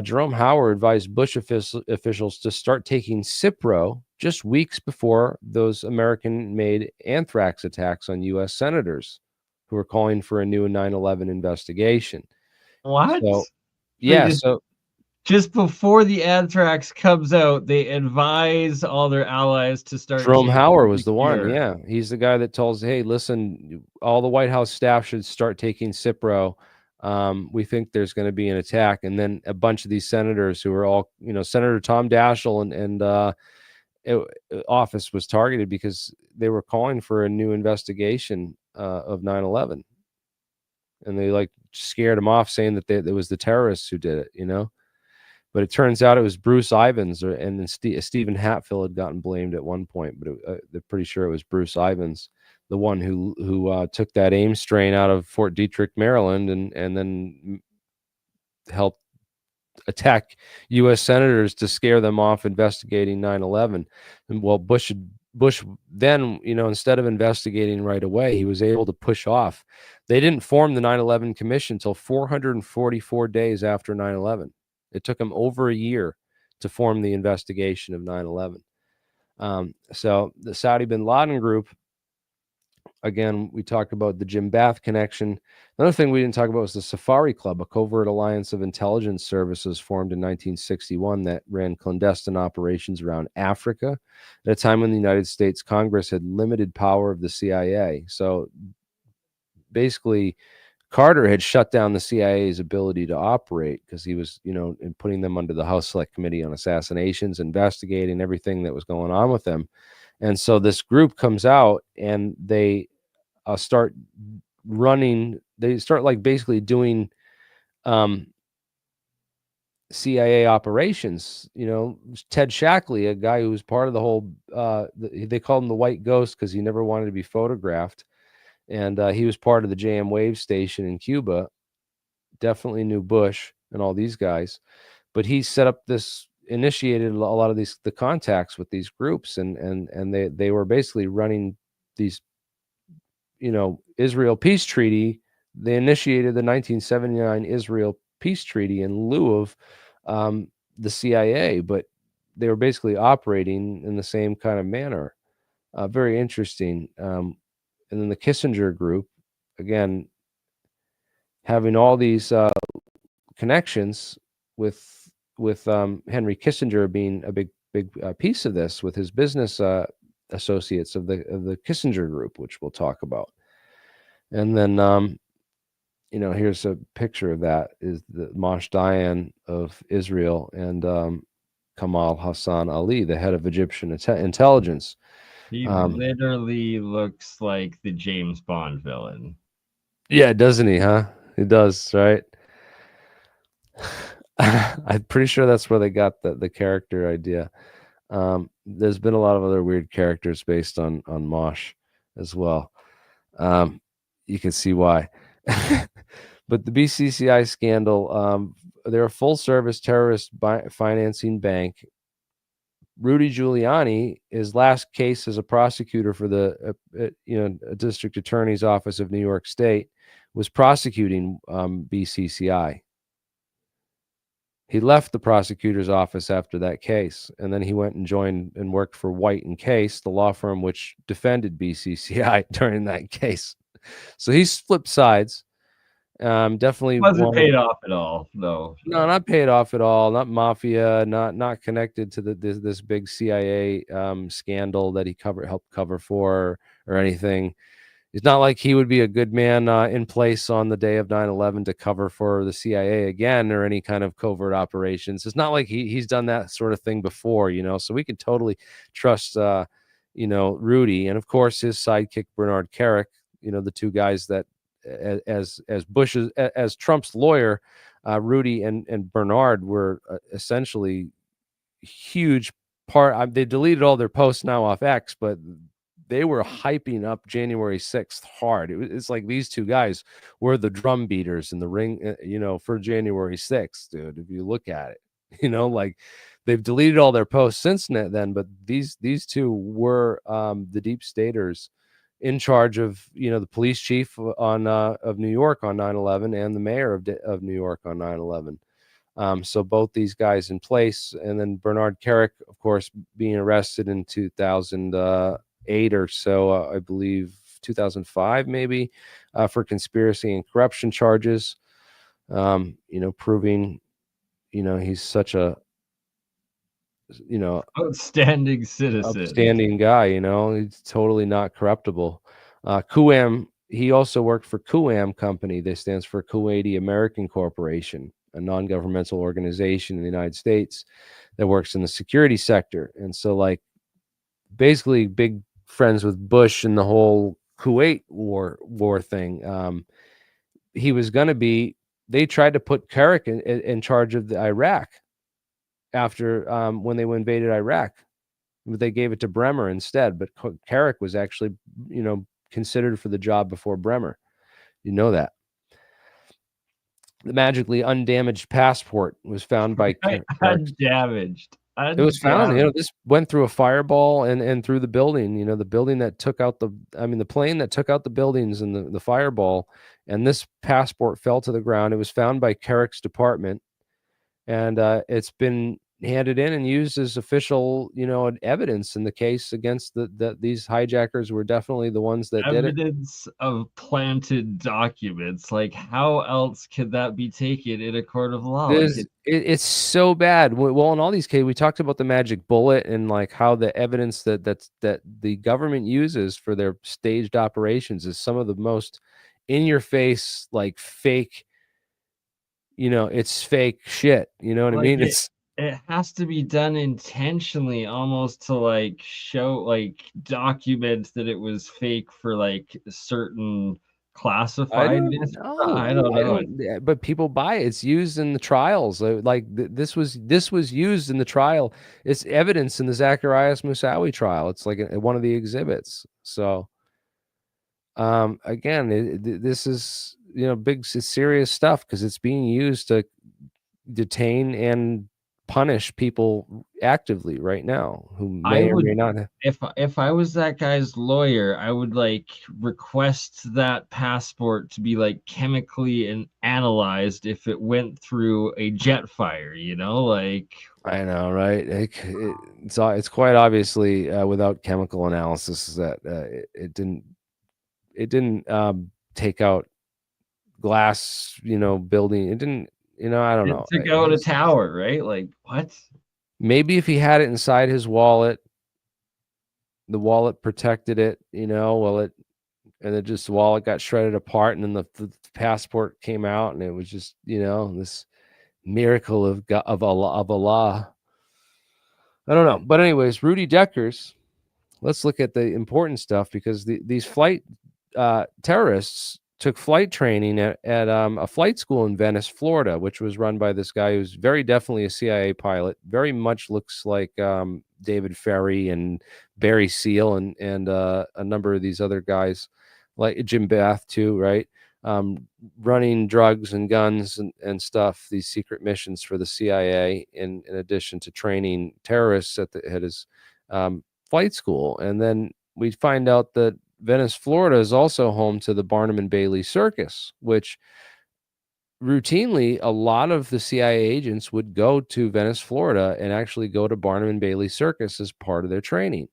Jerome Hauer advised Bush officials to start taking Cipro just weeks before those American-made anthrax attacks on U.S. senators who were calling for a new 9/11 investigation. What? So, They yeah, just before the anthrax comes out, they advise all their allies to start. Jerome taking Hauer was the one. cure. Yeah, he's the guy that tells, "Hey, listen, all the White House staff should start taking Cipro. We think there's going to be an attack." And then a bunch of these senators who are all, you know, Senator Tom Daschle office was targeted because they were calling for a new investigation of 9/11, and they like scared him off, saying that it was the terrorists who did it. You know. But it turns out it was Bruce Ivins, and then Stephen Hatfield had gotten blamed at one point, but they're pretty sure it was Bruce Ivins, the one who took that Ames strain out of Fort Detrick, Maryland, and then helped attack U.S. senators to scare them off investigating 9/11. And well, Bush then, you know, instead of investigating right away, he was able to push off. They didn't form the 9/11 Commission until 444 days after 9/11. It took him over a year to form the investigation of 9/11. So the Saudi bin Laden group, again, we talked about the Jim Bath connection. Another thing we didn't talk about was the Safari Club, a covert alliance of intelligence services formed in 1961 that ran clandestine operations around Africa at a time when the United States Congress had limited power of the CIA. So basically, Carter had shut down the CIA's ability to operate because he was, you know, in putting them under the House Select Committee on Assassinations, investigating everything that was going on with them. And so this group comes out and they start running. They start like basically doing CIA operations. You know, Ted Shackley, a guy who was part of the whole, they called him the White Ghost because he never wanted to be photographed. And he was part of the JM Wave station in Cuba. Definitely knew Bush and all these guys, but he set up initiated a lot of the contacts with these groups, and they were basically running these, you know, Israel peace treaty. They initiated the 1979 Israel peace treaty in lieu of the CIA, but they were basically operating in the same kind of manner. Very interesting. And then the Kissinger group, again, having all these connections with Henry Kissinger being a big piece of this, with his business associates of the Kissinger group, which we'll talk about. And then you know, here's a picture of that, is the Moshe Dayan of Israel and Kamal Hassan Ali, the head of Egyptian intelligence. He literally looks like the James Bond villain. Yeah, doesn't he, huh? He does, right? I'm pretty sure that's where they got the character idea. There's been a lot of other weird characters based on Mosh as well. You can see why. But the BCCI scandal, they're a full-service terrorist financing bank. Rudy Giuliani, his last case as a prosecutor for the district attorney's office of New York State, was prosecuting BCCI. He left the prosecutor's office after that case, and then he went and joined and worked for White and Case, the law firm which defended BCCI during that case. So he's flipped sides. Definitely wasn't paid off at all. No, not paid off at all. Not mafia. Not connected to this big CIA scandal that he helped cover for, or anything. It's not like he would be a good man in place on the day of 9/11 to cover for the CIA again or any kind of covert operations. It's not like he's done that sort of thing before, so we can totally trust, Rudy, and of course his sidekick Bernard Kerik. The two guys that, as Bush's, as Trump's lawyer, Rudy and Bernard were essentially huge part. They deleted all their posts now off X, but they were hyping up January 6th hard. It's like these two guys were the drum beaters in the ring, for January 6th, dude. If you look at it, like they've deleted all their posts since then, but these two were the deep staters in charge of, the police chief of New York on 9/11 and the mayor of New York on 9/11. So both these guys in place, and then Bernard Kerik, of course, being arrested in 2008 or so, I believe 2005 maybe, for conspiracy and corruption charges. Proving, he's such a, outstanding citizen, outstanding guy. He's totally not corruptible. Kuwam, he also worked for Kuwam Company. This stands for Kuwaiti American Corporation, a non-governmental organization in the United States that works in the security sector. And so, like, basically big friends with Bush and the whole Kuwait war thing. He was going to be, they tried to put Kerik in charge of the Iraq after, when they invaded Iraq, but they gave it to Bremer instead. But Kerik was actually, considered for the job before Bremer. That. The magically undamaged passport was found by undamaged. It was found, this went through a fireball and through the building, the building that took out the plane that took out the buildings and the fireball, and this passport fell to the ground. It was found by Kerik's department, and it's been handed in and used as official, evidence in the case against these hijackers were definitely the ones that did it. Evidence of planted documents. Like, how else could that be taken in a court of law? It's so bad. Well, in all these cases, we talked about the magic bullet and like how the evidence that the government uses for their staged operations is some of the most in your face, like fake. It's fake shit. You know what I mean? It has to be done intentionally, almost to like show, like document that it was fake for like certain classified. I don't know. But people buy it. It's used in the trials. Like this was used in the trial. It's evidence in the Zacharias Moussaoui trial. It's like one of the exhibits. So, again, this is big serious stuff because it's being used to detain and punish people actively right now who may or may not have. If I was that guy's lawyer, I would like request that passport to be like chemically analyzed if it went through a jet fire, like. I know, right? It's quite obviously without chemical analysis that it didn't take out glass, building. It didn't. I don't know. To go to tower, right? Like, what? Maybe if he had it inside his wallet, the wallet protected it, and the wallet got shredded apart, and then the passport came out, and it was just, this miracle of God, of Allah. I don't know. But anyways, Rudy Deckers, let's look at the important stuff, because these flight terrorists took flight training at a flight school in Venice, Florida, which was run by this guy who's very definitely a CIA pilot. Very much looks like David Ferry and Barry Seal and a number of these other guys, like Jim Bath too, right? Running drugs and guns and stuff, these secret missions for the CIA, in addition to training terrorists at his flight school. And then we find out that Venice, Florida is also home to the Barnum and Bailey Circus, which routinely a lot of the CIA agents would go to Venice, Florida, and actually go to Barnum and Bailey Circus as part of their training.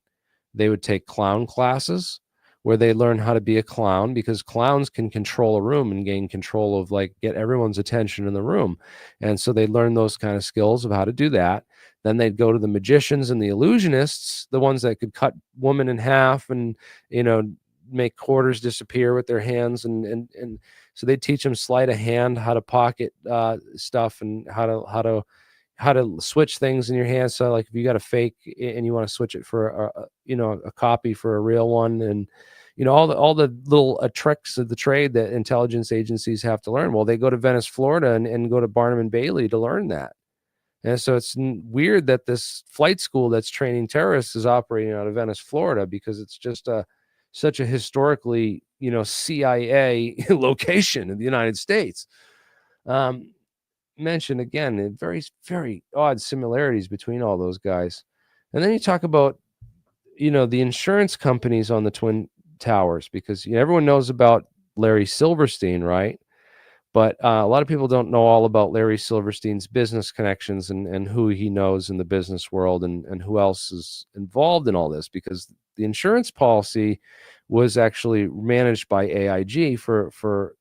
They would take clown classes where they learn how to be a clown, because clowns can control a room and gain control of, like, get everyone's attention in the room. And so they learn those kind of skills of how to do that. Then they'd go to the magicians and the illusionists, the ones that could cut women in half and, make quarters disappear with their hands, and so they teach them sleight of hand, how to pocket stuff, and how to switch things in your hand. So like if you got a fake and you want to switch it for a copy for a real one, and all the little tricks of the trade that intelligence agencies have to learn. Well, they go to Venice, Florida, and go to Barnum and Bailey to learn that. And so it's weird that this flight school that's training terrorists is operating out of Venice, Florida, because it's just such a historically, CIA location in the United States. Mentioned again, very, very odd similarities between all those guys. And then you talk about, the insurance companies on the Twin Towers, because everyone knows about Larry Silverstein, right? But a lot of people don't know all about Larry Silverstein's business connections and who he knows in the business world, and who else is involved in all this, because the insurance policy was actually managed by AIG for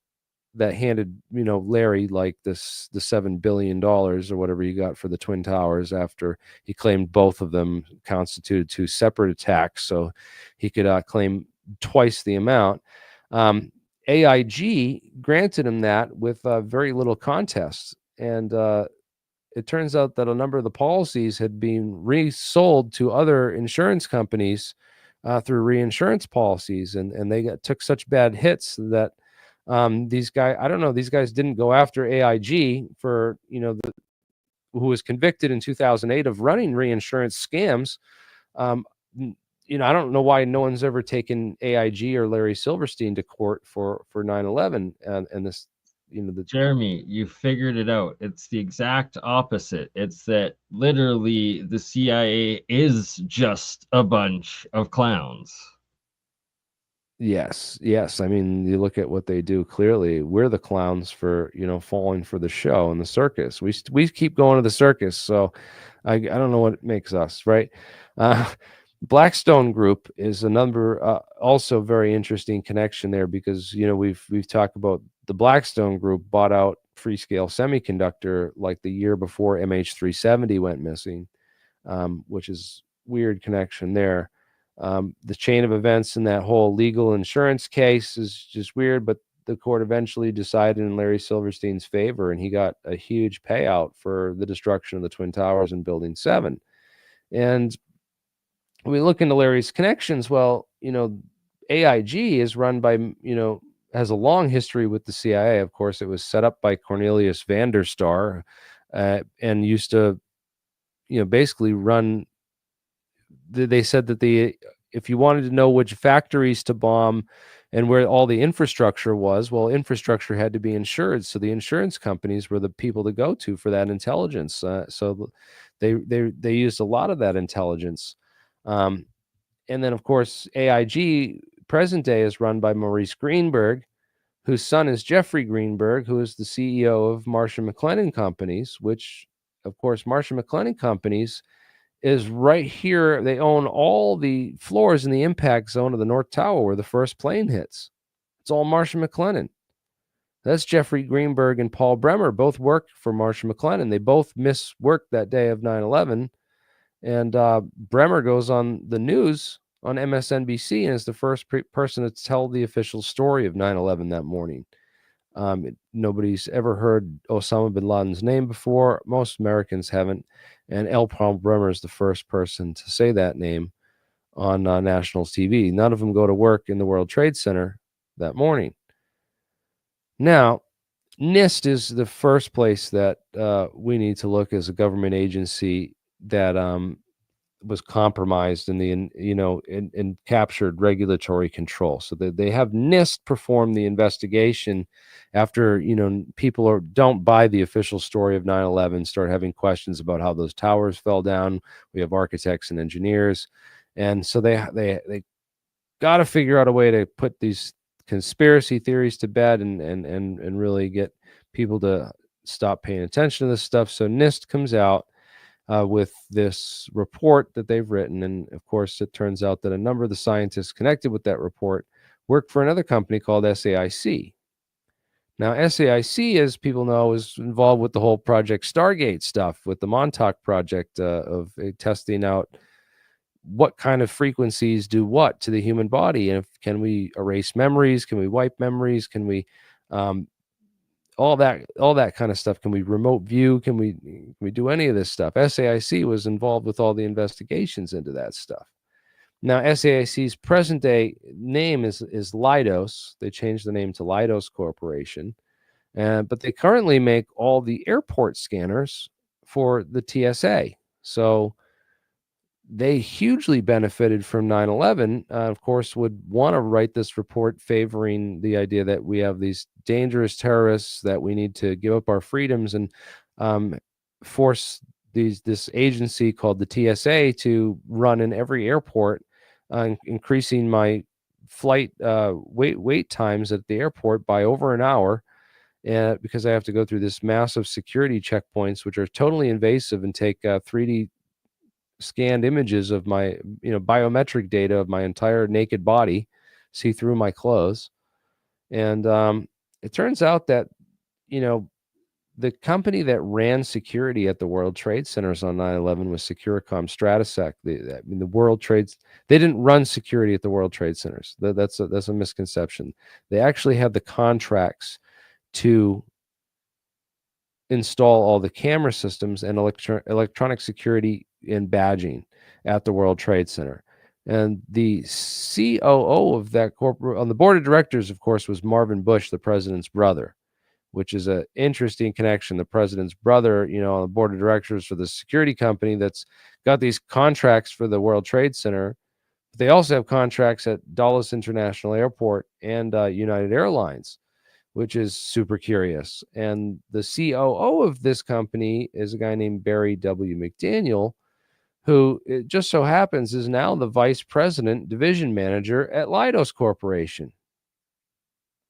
that handed Larry like the $7 billion or whatever he got for the Twin Towers, after he claimed both of them constituted two separate attacks, so he could claim twice the amount. AIG granted him that with very little contest, and it turns out that a number of the policies had been resold to other insurance companies through reinsurance policies, and they took such bad hits that these guys didn't go after AIG for who was convicted in 2008 of running reinsurance scams. I don't know why no one's ever taken AIG or Larry Silverstein to court for 9/11 and this. Jeremy, you figured it out. It's the exact opposite. It's that literally the CIA is just a bunch of clowns. Yes. I mean, you look at what they do. Clearly, we're the clowns for falling for the show and the circus. We keep going to the circus, so I don't know what makes us, right. Blackstone Group is another also very interesting connection there, because we've talked about the Blackstone Group bought out Freescale Semiconductor like the year before MH370 went missing, which is weird connection there. The chain of events in that whole legal insurance case is just weird, but the court eventually decided in Larry Silverstein's favor, and he got a huge payout for the destruction of the Twin Towers and Building 7. And we look into Larry's connections. Well, AIG is run by, has a long history with the CIA. Of course, it was set up by Cornelius Vanderstar, and used to, basically run. They said that if you wanted to know which factories to bomb and where all the infrastructure was, well, infrastructure had to be insured. So the insurance companies were the people to go to for that intelligence. So they used a lot of that intelligence. And then, of course, AIG present day is run by Maurice Greenberg, whose son is Jeffrey Greenberg, who is the CEO of Marsh & McLennan Companies, which, of course, Marsh & McLennan Companies is right here. They own all the floors in the impact zone of the North Tower where the first plane hits. It's all Marsh & McLennan. That's Jeffrey Greenberg and Paul Bremer, both work for Marsh & McLennan. They both miss work that day of 9/11. And Bremer goes on the news on MSNBC and is the first person to tell the official story of 9/11 that morning. Nobody's ever heard Osama bin Laden's name before. Most Americans haven't. And L. Paul Bremer is the first person to say that name on national TV. None of them go to work in the World Trade Center that morning. Now, NIST is the first place that we need to look as a government agency that was compromised in the and captured regulatory control. So that they have NIST perform the investigation after people don't buy the official story of 9/11, start having questions about how those towers fell down. We have architects and engineers, and so they got to figure out a way to put these conspiracy theories to bed and really get people to stop paying attention to this stuff. So NIST comes out with this report that they've written. And of course, it turns out that a number of the scientists connected with that report work for another company called SAIC. Now, SAIC, as people know, is involved with the whole Project Stargate stuff, with the Montauk project of testing out what kind of frequencies do what to the human body, and can we erase memories, can we wipe memories, can we all that kind of stuff, can we remote view, can we do any of this stuff? SAIC was involved with all the investigations into that stuff. Now SAIC's present day name is Leidos. They changed the name to Leidos Corporation, but they currently make all the airport scanners for the TSA. So they hugely benefited from 9/11. Of course, would want to write this report favoring the idea that we have these dangerous terrorists, that we need to give up our freedoms and force this agency called the TSA to run in every airport, increasing my flight wait times at the airport by over an hour. Because I have to go through this massive security checkpoints, which are totally invasive and take 3D scanned images of my, biometric data of my entire naked body, see through my clothes. And it turns out that, the company that ran security at the World Trade Centers on 9/11 was Securicom Stratesec. The World Trades, they didn't run security at the World Trade Centers. That's a misconception. They actually had the contracts to install all the camera systems and electronic security and badging at the World Trade Center. And the COO of that corporate, on the board of directors, of course, was Marvin Bush, the president's brother, which is an interesting connection. The president's brother, on the board of directors for the security company that's got these contracts for the World Trade Center. But they also have contracts at Dulles International Airport and United Airlines, which is super curious. And the COO of this company is a guy named Barry W. McDaniel, who, it just so happens, is now the vice president division manager at Leidos Corporation.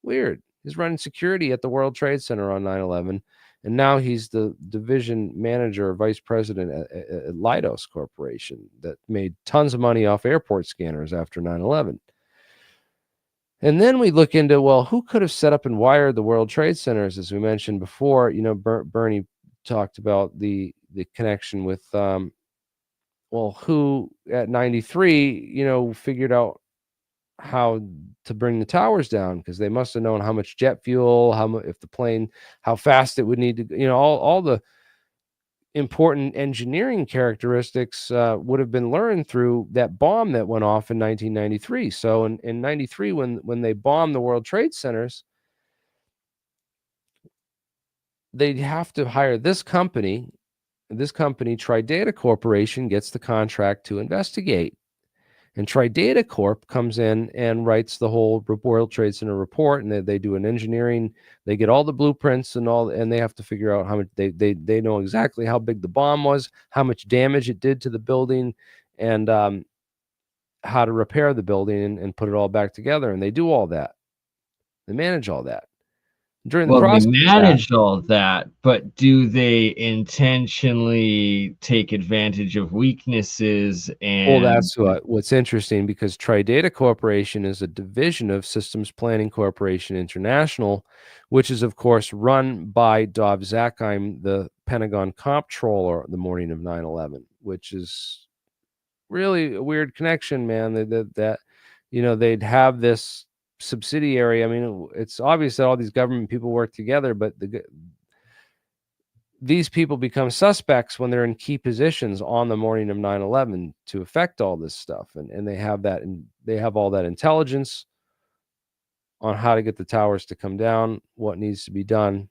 Weird. He's running security at the World Trade Center on 9/11, and now he's the division manager or vice president at Leidos Corporation that made tons of money off airport scanners after 9/11. And then we look into, well, who could have set up and wired the World Trade Centers? As we mentioned before, Bernie talked about the connection with, who at 93, figured out how to bring the towers down, because they must have known how much jet fuel, if the plane, how fast it would need to, all the important engineering characteristics would have been learned through that bomb that went off in 1993. So in 93, when they bombed the World Trade Centers, they'd have to hire this company. This company, Tridata Corporation, gets the contract to investigate. And Tridata Corp comes in and writes the whole World Trade Center report, and they do an engineering. They get all the blueprints and they have to figure out how much they know exactly how big the bomb was, how much damage it did to the building, and how to repair the building and put it all back together. And they do all that. They manage all that. During the process, they manage all that, but do they intentionally take advantage of weaknesses? And that's what's interesting, because Tridata Corporation is a division of Systems Planning Corporation International, which is, of course, run by Dov Zakheim, the Pentagon comptroller, the morning of 9/11, which is really a weird connection, man. That they'd have this subsidiary. I mean, it's obvious that all these government people work together, but these people become suspects when they're in key positions on the morning of 9/11 to affect all this stuff. And they have that, and they have all that intelligence on how to get the towers to come down, what needs to be done.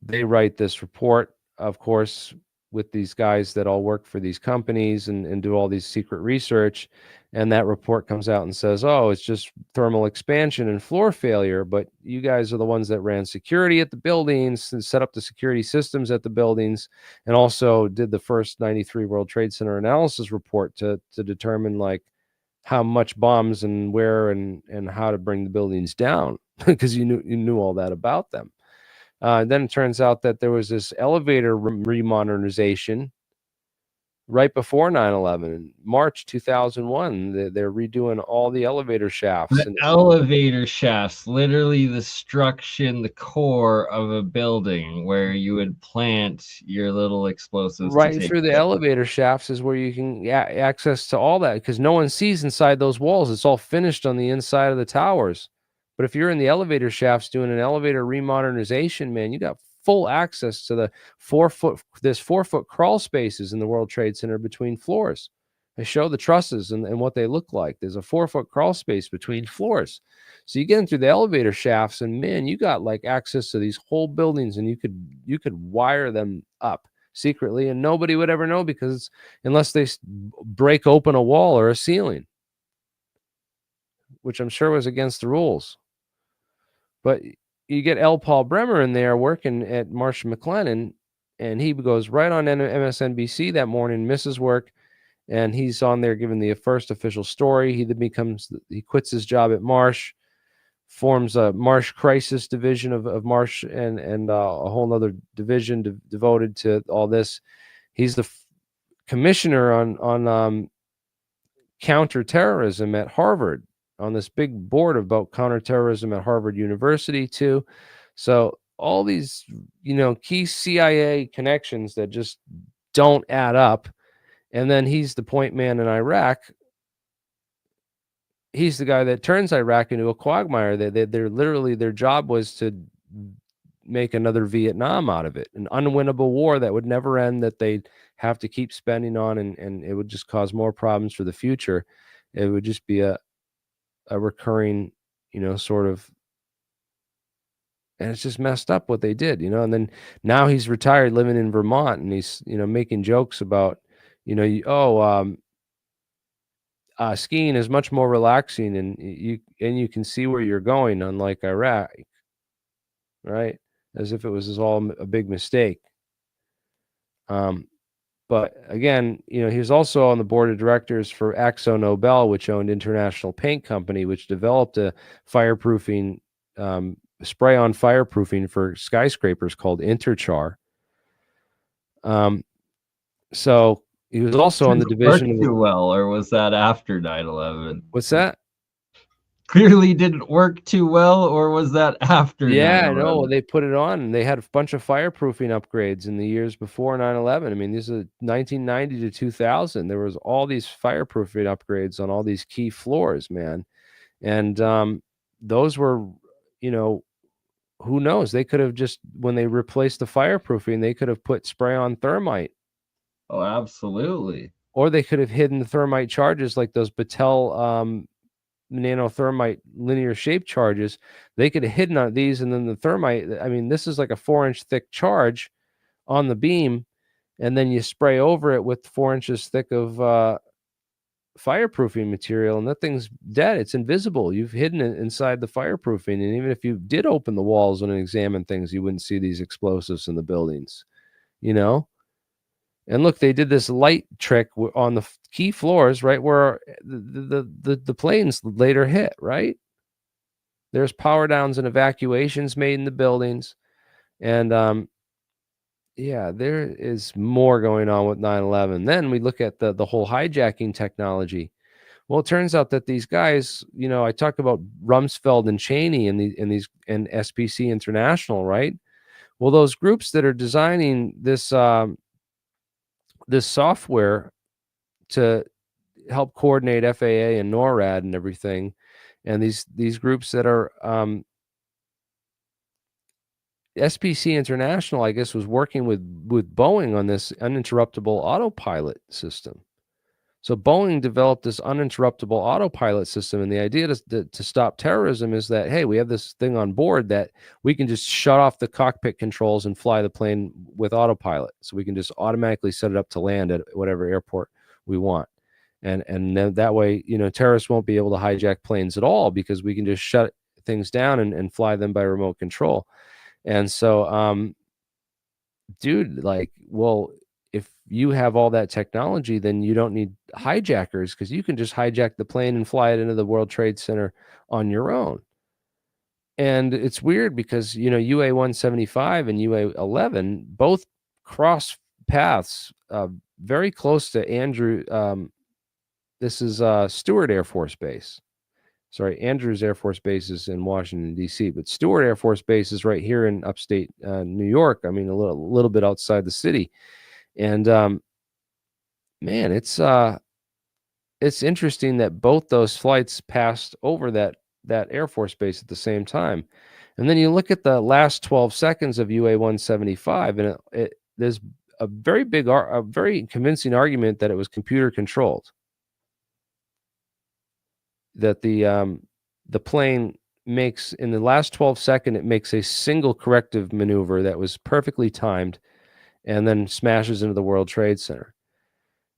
They write this report, of course, with these guys that all work for these companies and do all these secret research. And that report comes out and says, oh, it's just thermal expansion and floor failure. But you guys are the ones that ran security at the buildings and set up the security systems at the buildings, and also did the first 93 World Trade Center analysis report to determine like how much bombs and where and how to bring the buildings down, because you knew all that about them. Then it turns out that there was this elevator remodernization right before 9/11, in March 2001. They're redoing all the elevator shafts. The elevator shafts, literally the structure, the core of a building where you would plant your little explosives to Right take through the place. elevator shafts is where you can access to all that, because no one sees inside those walls. It's all finished on the inside of the towers. But if you're in the elevator shafts doing an elevator remodernization, man, you got full access to the 4-foot crawl spaces in the World Trade Center between floors. They show the trusses and what they look like. There's a 4-foot crawl space between floors. So you get in through the elevator shafts, and man, you got like access to these whole buildings, and you could wire them up secretly, and nobody would ever know, because unless they break open a wall or a ceiling, which I'm sure was against the rules. But you get L. Paul Bremer in there working at Marsh McLennan, and he goes right on MSNBC that morning, misses work, and he's on there giving the first official story. He quits his job at Marsh, forms a Marsh crisis division of Marsh, and a whole other division devoted to all this. He's the commissioner on counterterrorism at Harvard, on this big board about counterterrorism at Harvard University too. So all these, key CIA connections that just don't add up. And then he's the point man in Iraq. He's the guy that turns Iraq into a quagmire. They're literally, their job was to make another Vietnam out of it, an unwinnable war that would never end, that they'd have to keep spending on, and it would just cause more problems for the future. It would just be a recurring, sort of, and it's just messed up what they did, and then now he's retired, living in Vermont, and he's, making jokes about, skiing is much more relaxing, and you can see where you're going, unlike Iraq, right? As if it was all a big mistake. But again, he was also on the board of directors for Akzo Nobel, which owned International Paint Company, which developed a fireproofing, spray-on fireproofing for skyscrapers called Interchar. So he was also on the division. Worked too well, or was that after 9/11? What's that? Clearly didn't work too well, or was that after 9/11? No, they put it on, and they had a bunch of fireproofing upgrades in the years before 9/11. I mean, this is 1990 to 2000. There was all these fireproofing upgrades on all these key floors, man. And those were, who knows? They could have just, when they replaced the fireproofing, they could have put spray-on thermite. Oh, absolutely. Or they could have hidden the thermite charges, like those Battelle nanothermite linear shape charges. They could have hidden on these, and then the thermite, I mean, this is like a 4-inch thick charge on the beam, and then you spray over it with 4 inches thick of fireproofing material, and that thing's dead. It's invisible. You've hidden it inside the fireproofing, and even if you did open the walls and examine things, you wouldn't see these explosives in the buildings, And look, they did this light trick on the key floors, right where the planes later hit, right? There's power downs and evacuations made in the buildings. And yeah, there is more going on with 9/11. Then we look at the whole hijacking technology. Well, it turns out that these guys, I talk about Rumsfeld and Cheney and and SPC International, right? Well, those groups that are designing this this software to help coordinate FAA and NORAD and everything, and these groups that are SPC International, I guess, was working with Boeing on this uninterruptible autopilot system. So Boeing developed this uninterruptible autopilot system, and the idea to stop terrorism is that, hey, we have this thing on board that we can just shut off the cockpit controls and fly the plane with autopilot. So we can just automatically set it up to land at whatever airport we want. And then that way, terrorists won't be able to hijack planes at all, because we can just shut things down and fly them by remote control. And so, dude, like, well, if you have all that technology, then you don't need hijackers, because you can just hijack the plane and fly it into the World Trade Center on your own. And it's weird because, UA 175 and UA 11 both cross paths very close to Andrew. This is Stewart Air Force Base. Sorry, Andrews Air Force Base is in Washington, D.C., but Stewart Air Force Base is right here in upstate New York. I mean, a little bit outside the city. And man, it's interesting that both those flights passed over that Air Force Base at the same time. And then you look at the last 12 seconds of UA 175, and there's a very convincing argument that it was computer controlled. That the plane makes, in the last 12 seconds, it makes a single corrective maneuver that was perfectly timed, and then smashes into the World Trade Center.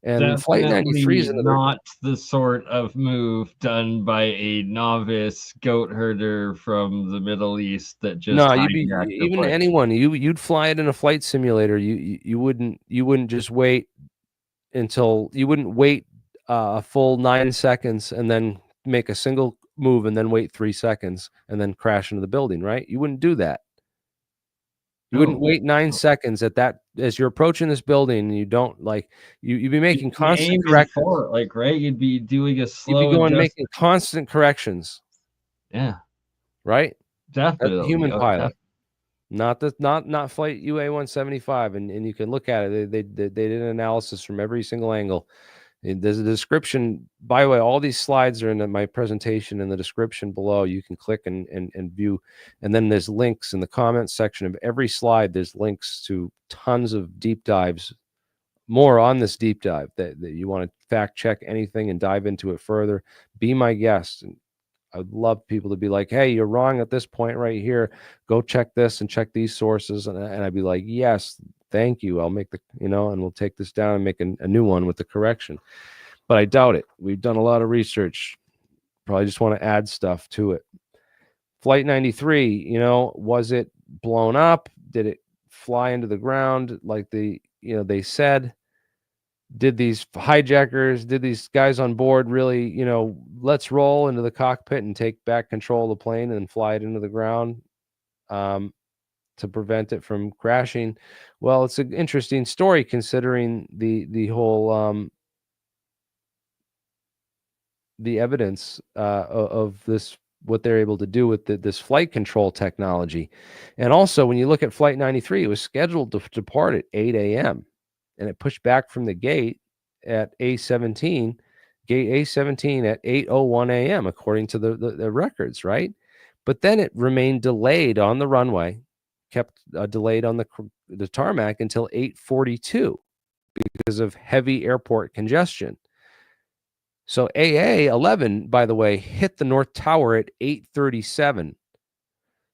And Flight 93 is not the sort of move done by a novice goat herder from the Middle East that just anyone. You'd fly it in a flight simulator. You wouldn't just wait until you wouldn't wait a full 9 seconds and then make a single move and then wait 3 seconds and then crash into the building, right? You wouldn't do that. You wouldn't wait 9 seconds at that as you're approaching this building, and you don't you'd be making constant corrections. Right? You'd be doing a slow. You'd be going making constant corrections. Yeah. Right? Definitely. That's a human pilot. Not flight UA 175, and you can look at it. They did an analysis from every single angle. There's a description. By the way, all these slides are in my presentation in the description below. You can click and view. And then there's links in the comments section of every slide. There's links to tons of deep dives, more on this deep dive that you want to fact check anything and dive into it further. Be my guest. And I'd love people to be like, hey, you're wrong at this point right here. Go check this and check these sources. And I'd be like, yes, thank you. I'll make and we'll take this down and make a new one with the correction. But I doubt it. We've done a lot of research. Probably just want to add stuff to it. Flight 93, was it blown up? Did it fly into the ground like they said? Did these hijackers, did these guys on board really, let's roll into the cockpit and take back control of the plane and fly it into the ground to prevent it from crashing? Well, it's an interesting story considering the whole the evidence of this, what they're able to do with this flight control technology. And also, when you look at Flight 93, it was scheduled to depart at 8 a.m. and it pushed back from the gate at A17, gate A17 at 8:01 a.m. according to the records, right? But then it remained delayed on the runway, kept delayed on the tarmac until 8:42 because of heavy airport congestion. So AA-11, by the way, hit the North Tower at 8:37.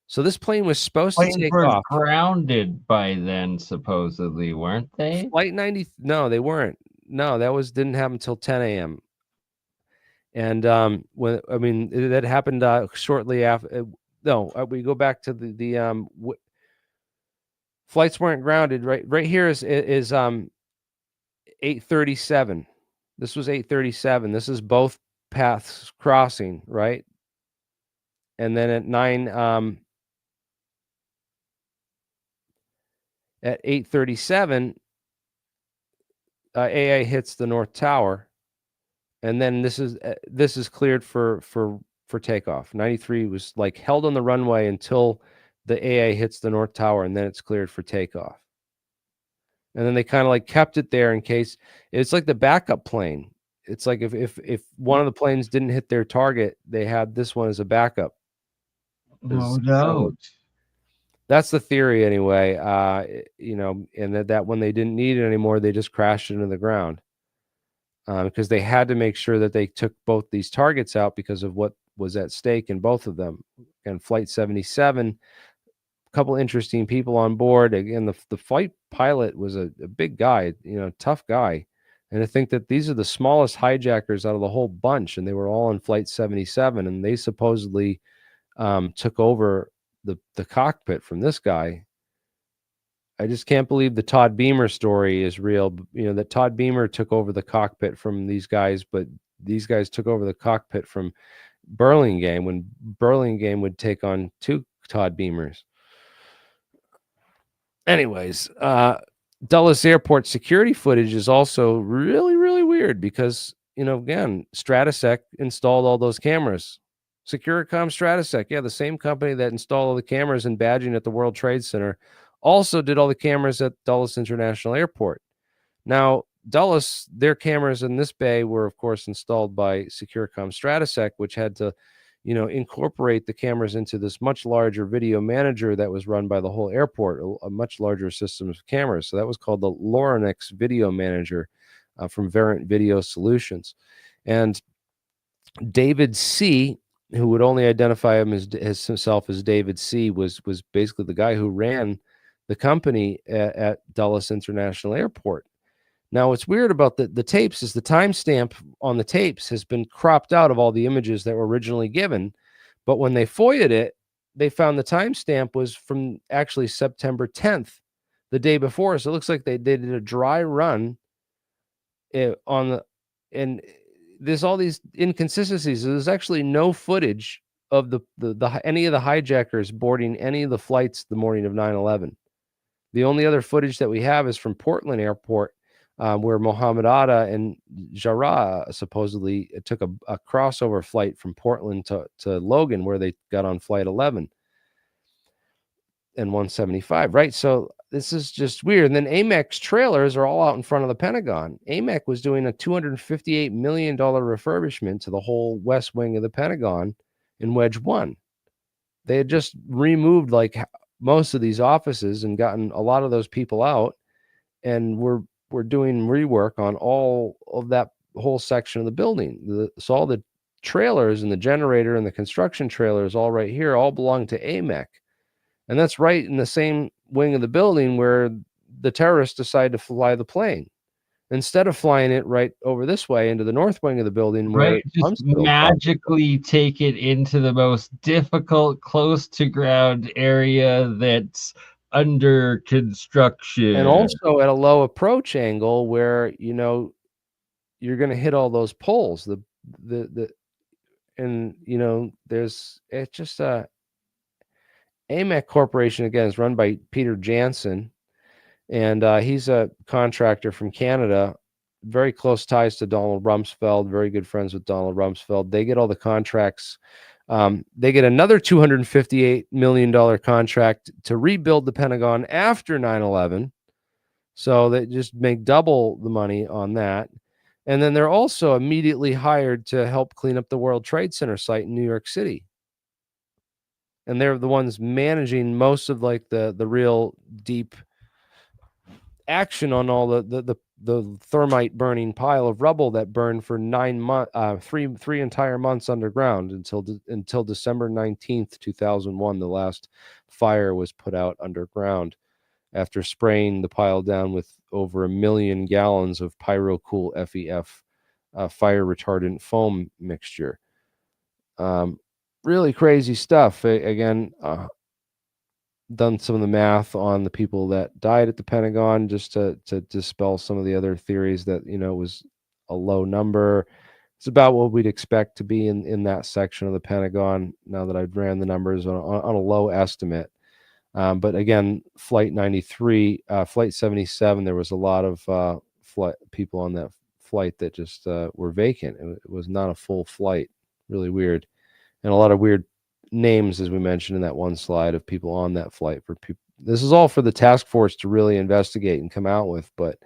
So this plane was supposed to take off. Grounded by then, supposedly, weren't they? Flight 90, no, they weren't. No, didn't happen until 10 a.m. And that happened shortly after. We go back to the flights weren't grounded. Right here is 8:37. This was 8:37. This is both paths crossing, right? And then at 8:37, AA hits the North Tower, and then this is cleared for takeoff. 93 was held on the runway until the AA hits the North Tower, and then it's cleared for takeoff. And then they kind of kept it there in case. It's like the backup plane. It's like if one of the planes didn't hit their target, they had this one as a backup. No doubt. That's the theory anyway. And that when they didn't need it anymore, they just crashed into the ground. Because they had to make sure that they took both these targets out because of what was at stake in both of them. And Flight 77, a couple interesting people on board. Again, the flight pilot was a big guy, tough guy. And I think that these are the smallest hijackers out of the whole bunch, and they were all on Flight 77, and they supposedly took over the cockpit from this guy. I just can't believe the Todd Beamer story is real. That Todd Beamer took over the cockpit from these guys, but these guys took over the cockpit from Burlingame when Burlingame would take on 2 Todd Beamers. Anyways, Dulles Airport security footage is also really, really weird because, again, Stratasec installed all those cameras. Securicom Stratasec, yeah, the same company that installed all the cameras and badging at the World Trade Center, also did all the cameras at Dulles International Airport. Now, Dulles, their cameras in this bay were, of course, installed by Securicom Stratasec, which had to, incorporate the cameras into this much larger video manager that was run by the whole airport, a much larger system of cameras. So that was called the Lorenix Video Manager from Verint Video Solutions. And David C., who would only identify him as himself as David C., was basically the guy who ran the company at Dulles International Airport. Now, what's weird about the tapes is the timestamp on the tapes has been cropped out of all the images that were originally given. But when they FOIA'd it, they found the timestamp was from actually September 10th, the day before. So it looks like they did a dry run and there's all these inconsistencies. There's actually no footage of the any of the hijackers boarding any of the flights the morning of 9/11. The only other footage that we have is from Portland Airport, where Mohammed Atta and Jarrah supposedly took a crossover flight from Portland to Logan, where they got on flight 11 and 175, right? So this is just weird. And then AMEC's trailers are all out in front of the Pentagon. AMEC was doing a $258 million refurbishment to the whole west wing of the Pentagon in Wedge 1. They had just removed like most of these offices and gotten a lot of those people out, and we're doing rework on all of that whole section of the building. So all the trailers and the generator and the construction trailers all right here all belong to AMEC. And that's right in the same wing of the building where the terrorists decide to fly the plane. Instead of flying it right over this way into the north wing of the building where Right, just Rumsfeld magically take it into the most difficult, close to ground area that's under construction. and also at a low approach angle where you're going to hit all those poles. There's it's just AMEC Corporation again is run by Peter Jansen, and he's a contractor from Canada. Very close ties to Donald Rumsfeld. Very good friends with Donald Rumsfeld. They get all the contracts. They get another $258 million contract to rebuild the Pentagon after 9/11. So they just make double the money on that. And then they're also immediately hired to help clean up the World Trade Center site in New York City. And they're the ones managing most of like the real deep action on all the thermite burning pile of rubble that burned for 9 months, three entire months underground until December 19th, 2001. The last fire was put out underground after spraying the pile down with over 1 million gallons of PyroCool FEF fire retardant foam mixture. Really crazy stuff. Again, done some of the math on the people that died at the Pentagon just to dispel some of the other theories that it was a low number. It's about what we'd expect to be in that section of the Pentagon. Now that I've ran the numbers on a low estimate. But again, Flight 93, Flight 77, there was a lot of people on that flight that just were vacant. It was not a full flight. Really weird. And a lot of weird names, as we mentioned in that one slide, of people on that flight. This is all for the task force to really investigate and come out with. But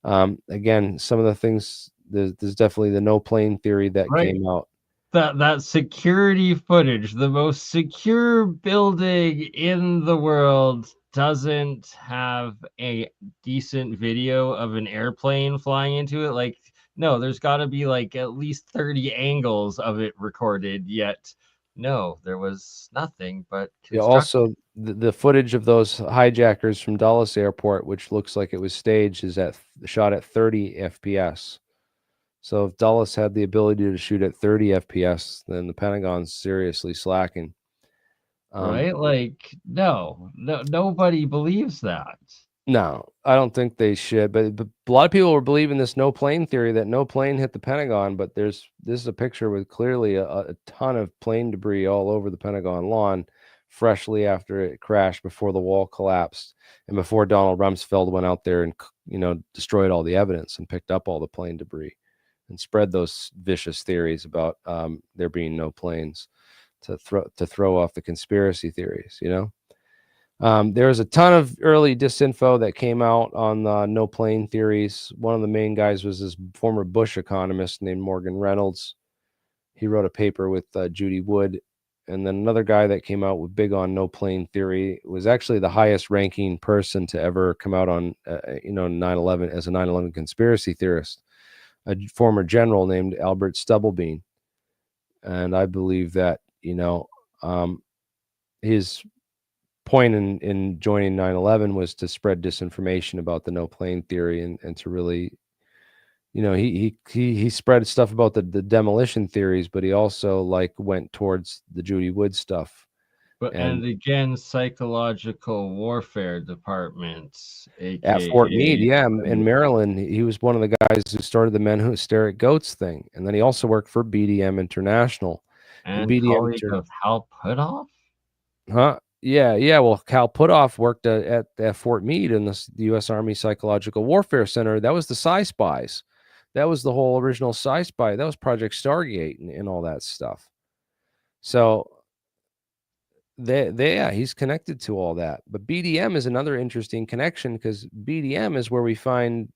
again, some of the things, there's definitely the no plane theory that came out. That security footage, the most secure building in the world, doesn't have a decent video of an airplane flying into it. Like, no, there's got to be like at least 30 angles of it recorded, yet no, there was nothing but Yeah, also the footage of those hijackers from Dulles Airport, which looks like it was staged, is shot at 30 FPS. So if Dulles had the ability to shoot at 30 FPS, then the Pentagon's seriously slacking. Right? Like, no, nobody believes that. No, I don't think they should. But a lot of people were believing this no plane theory, that no plane hit the Pentagon. But this is a picture with clearly a ton of plane debris all over the Pentagon lawn freshly after it crashed, before the wall collapsed, and before Donald Rumsfeld went out there and, you know, destroyed all the evidence and picked up all the plane debris and spread those vicious theories about there being no planes to throw off the conspiracy theories, you know. There was a ton of early disinfo that came out on no plane theories. One of the main guys was this former Bush economist named Morgan Reynolds. He wrote a paper with Judy Wood. And then another guy that came out with big on no plane theory was actually the highest ranking person to ever come out on, 9/11 as a 9/11 conspiracy theorist, a former general named Albert Stubblebean. And I believe that, his point in joining 9/11 was to spread disinformation about the no plane theory and to really, he spread stuff about the demolition theories, but he also went towards the Judy Wood stuff. And again, psychological warfare departments, at Fort Meade, aka in Maryland, he was one of the guys who started the Men Who Stare at Goats thing, and then he also worked for BDM International. and BDM colleague of Hal Puthoff. Huh? Yeah. Well, Cal Puthoff worked at Fort Meade in the U.S. Army Psychological Warfare Center. That was the Spies. That was the whole original Spy. That was Project Stargate and all that stuff. So he's connected to all that. But BDM is another interesting connection, because BDM is where we find,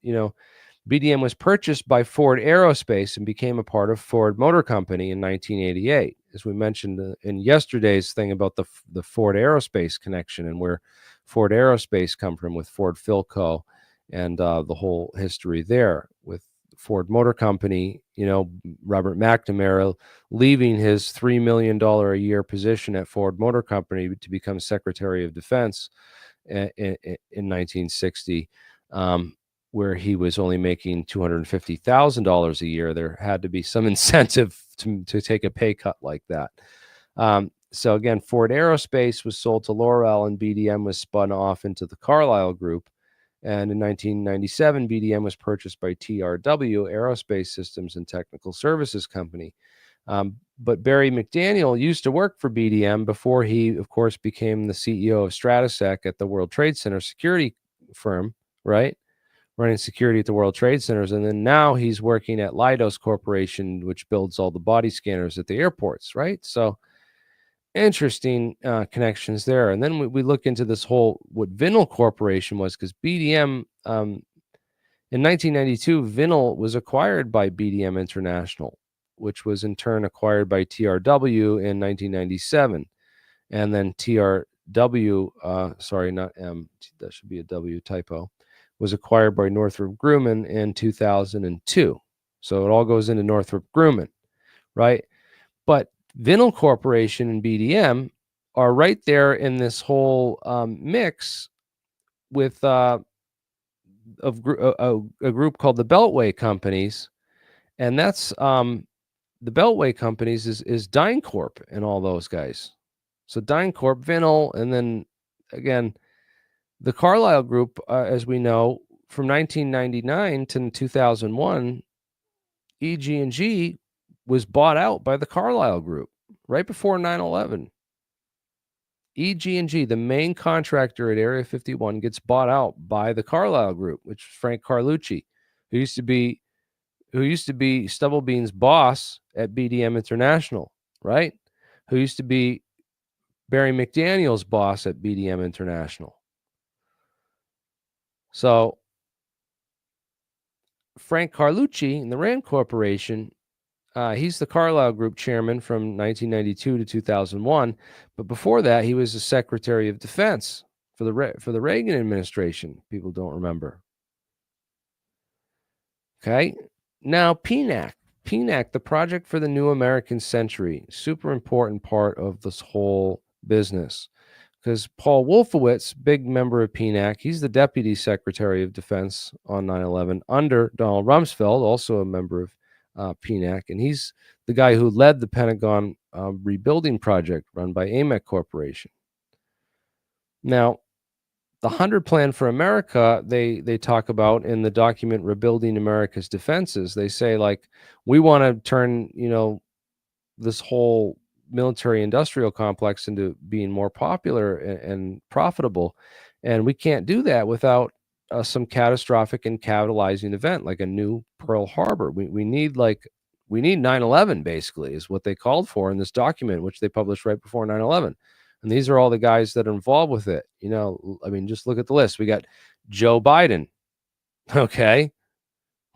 BDM was purchased by Ford Aerospace and became a part of Ford Motor Company in 1988. As we mentioned in yesterday's thing about the Ford Aerospace connection and where Ford Aerospace come from with Ford Philco and the whole history there with Ford Motor Company, Robert McNamara leaving his $3 million a year position at Ford Motor Company to become Secretary of Defense in 1960. Where he was only making $250,000 a year. There had to be some incentive to take a pay cut like that. So again, Ford Aerospace was sold to L'Oreal, and BDM was spun off into the Carlyle Group. And in 1997, BDM was purchased by TRW, Aerospace Systems and Technical Services Company. But Barry McDaniel used to work for BDM before he, of course, became the CEO of Stratosec at the World Trade Center security firm, right? Running security at the World Trade Centers. And then now he's working at Leidos Corporation, which builds all the body scanners at the airports, right? So interesting connections there. And then we look into this whole, what Vinyl Corporation was, because BDM, in 1992, Vinyl was acquired by BDM International, which was in turn acquired by TRW in 1997. And then TRW, sorry, not M, that should be a W typo, was acquired by Northrop Grumman in 2002. So it all goes into Northrop Grumman, right? But Vinyl Corporation and BDM are right there in this whole mix with a group called the Beltway Companies. And that's the Beltway Companies is DynCorp and all those guys. So DynCorp, Vinyl, and then again, the Carlyle Group, as we know, from 1999 to 2001, EG&G was bought out by the Carlyle Group right before 9/11. EG&G, the main contractor at Area 51, gets bought out by the Carlyle Group, which is Frank Carlucci, who used to be Stubblebean's boss at BDM International, right? Who used to be Barry McDaniel's boss at BDM International. So Frank Carlucci in the Rand Corporation, he's the Carlyle Group chairman from 1992 to 2001. But before that, he was the Secretary of Defense for the Reagan administration. People don't remember. Okay. Now, PNAC, the Project for the New American Century, super important part of this whole business. Because Paul Wolfowitz, big member of PNAC, he's the Deputy Secretary of Defense on 9/11 under Donald Rumsfeld, also a member of PNAC, and he's the guy who led the Pentagon rebuilding project run by AMEC Corporation. Now, the 100 Plan for America, they talk about in the document Rebuilding America's Defenses. They say, we want to turn, this whole military industrial complex into being more popular and profitable. And we can't do that without some catastrophic and catalyzing event like a new Pearl Harbor. We need 9/11 basically is what they called for in this document, which they published right before 9/11. And these are all the guys that are involved with it. I mean, just look at the list. We got Joe Biden. Okay.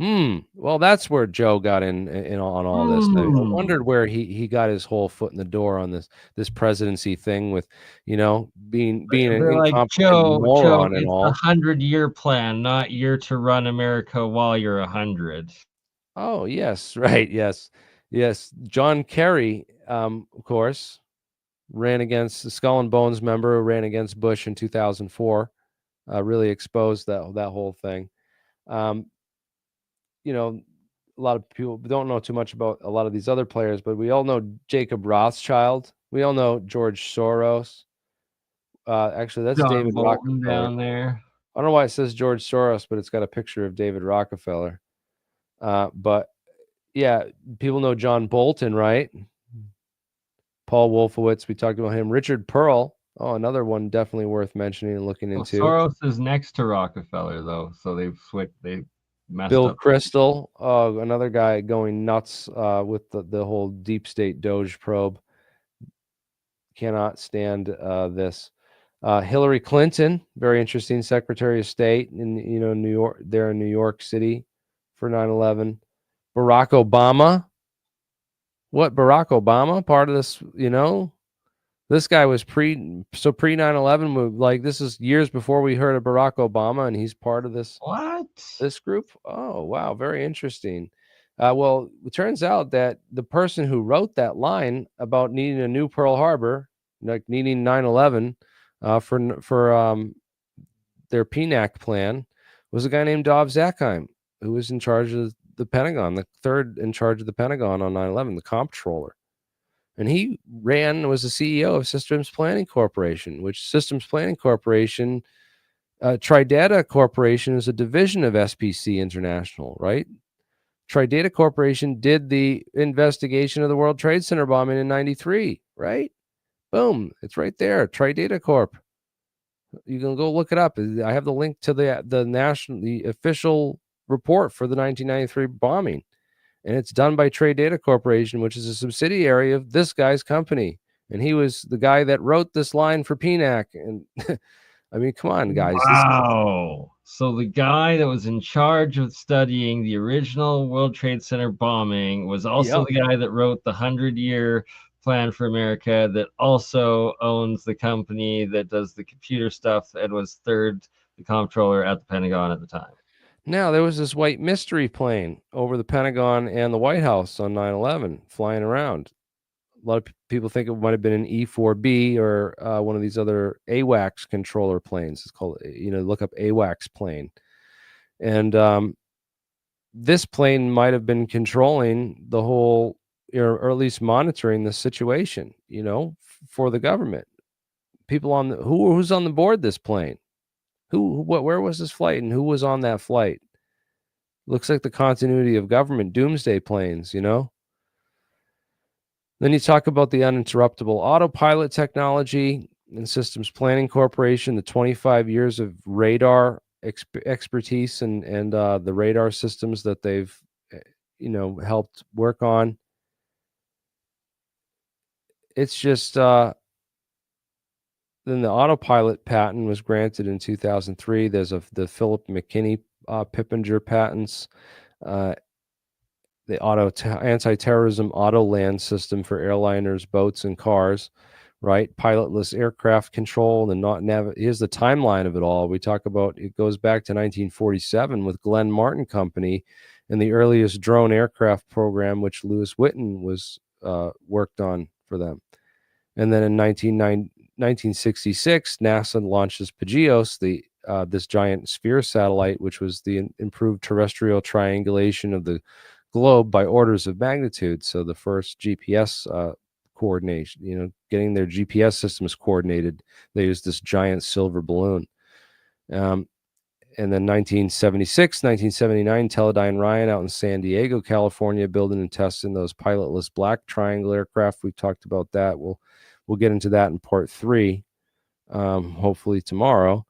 Well, that's where Joe got in on all this. I wondered where he got his whole foot in the door on this presidency thing with, being an They're like, incompetent moron and it's all. 100-year plan, not year to run America while you're 100. Oh, yes, right, yes. John Kerry, of course, ran against the Skull and Bones member who ran against Bush in 2004. Really exposed that whole thing. A lot of people don't know too much about a lot of these other players, but we all know Jacob Rothschild. We all know George Soros. Actually, that's John David Bolton Rockefeller. down there. I don't know why it says George Soros, but it's got a picture of David Rockefeller. But yeah, people know John Bolton, right? Paul Wolfowitz, we talked about him. Richard Pearl, another one definitely worth mentioning and looking into. Soros is next to Rockefeller, though, so they've switched. They messed Bill up. Kristol, another guy going nuts with the whole deep state Doge probe. Cannot stand this. Hillary Clinton, very interesting, Secretary of State in New York, there in New York City for 9/11. Barack Obama. What, Barack Obama? Part of this, this guy was pre 9/11. Like, this is years before we heard of Barack Obama, and he's part of this. What? This group? Oh, wow, very interesting. Well, it turns out that the person who wrote that line about needing a new Pearl Harbor, like needing 9/11 for their PNAC plan, was a guy named Dov Zakheim, who was in charge of the Pentagon, the third in charge of the Pentagon on 9/11, the comptroller. And he was the CEO of Systems Planning Corporation, which Systems Planning Corporation, Tridata Corporation is a division of SPC International, right? Tridata Corporation did the investigation of the World Trade Center bombing in 93, right? Boom. It's right there. Tridata Corp. You can go look it up. I have the link to the official report for the 1993 bombing. And it's done by Tridata Corporation, which is a subsidiary of this guy's company. And he was the guy that wrote this line for PNAC. And I mean, come on, guys. Wow. So the guy that was in charge of studying the original World Trade Center bombing was also the guy that wrote the 100-year plan for America, that also owns the company that does the computer stuff and was the comptroller at the Pentagon at the time. Now, there was this white mystery plane over the Pentagon and the White House on 9/11 flying around. A lot of people think it might have been an E-4B or one of these other AWACS controller planes. It's called, look up AWACS plane. And this plane might have been controlling the whole, or at least monitoring the situation, for the government. People who's on the board this plane? Where was this flight and who was on that flight? Looks like the continuity of government doomsday planes, Then you talk about the uninterruptible autopilot technology and Systems Planning Corporation, the 25 years of radar expertise and the radar systems that they've, helped work on. It's just, then the autopilot patent was granted in 2003. There's the Philip McKinney Pippinger patents, the anti-terrorism auto land system for airliners, boats, and cars, right? Pilotless aircraft control. Here's the timeline of it all. We talk about it goes back to 1947 with Glenn Martin Company and the earliest drone aircraft program, which Lewis Whitten was worked on for them. And then in 1966, NASA launches Pagios, this giant sphere satellite, which was the improved terrestrial triangulation of the globe by orders of magnitude. So the first GPS coordination, getting their GPS systems coordinated, they used this giant silver balloon. And then 1976, 1979, Teledyne Ryan out in San Diego, California, building and testing those pilotless black triangle aircraft. We've talked about that. We'll get into that in part 3, hopefully tomorrow.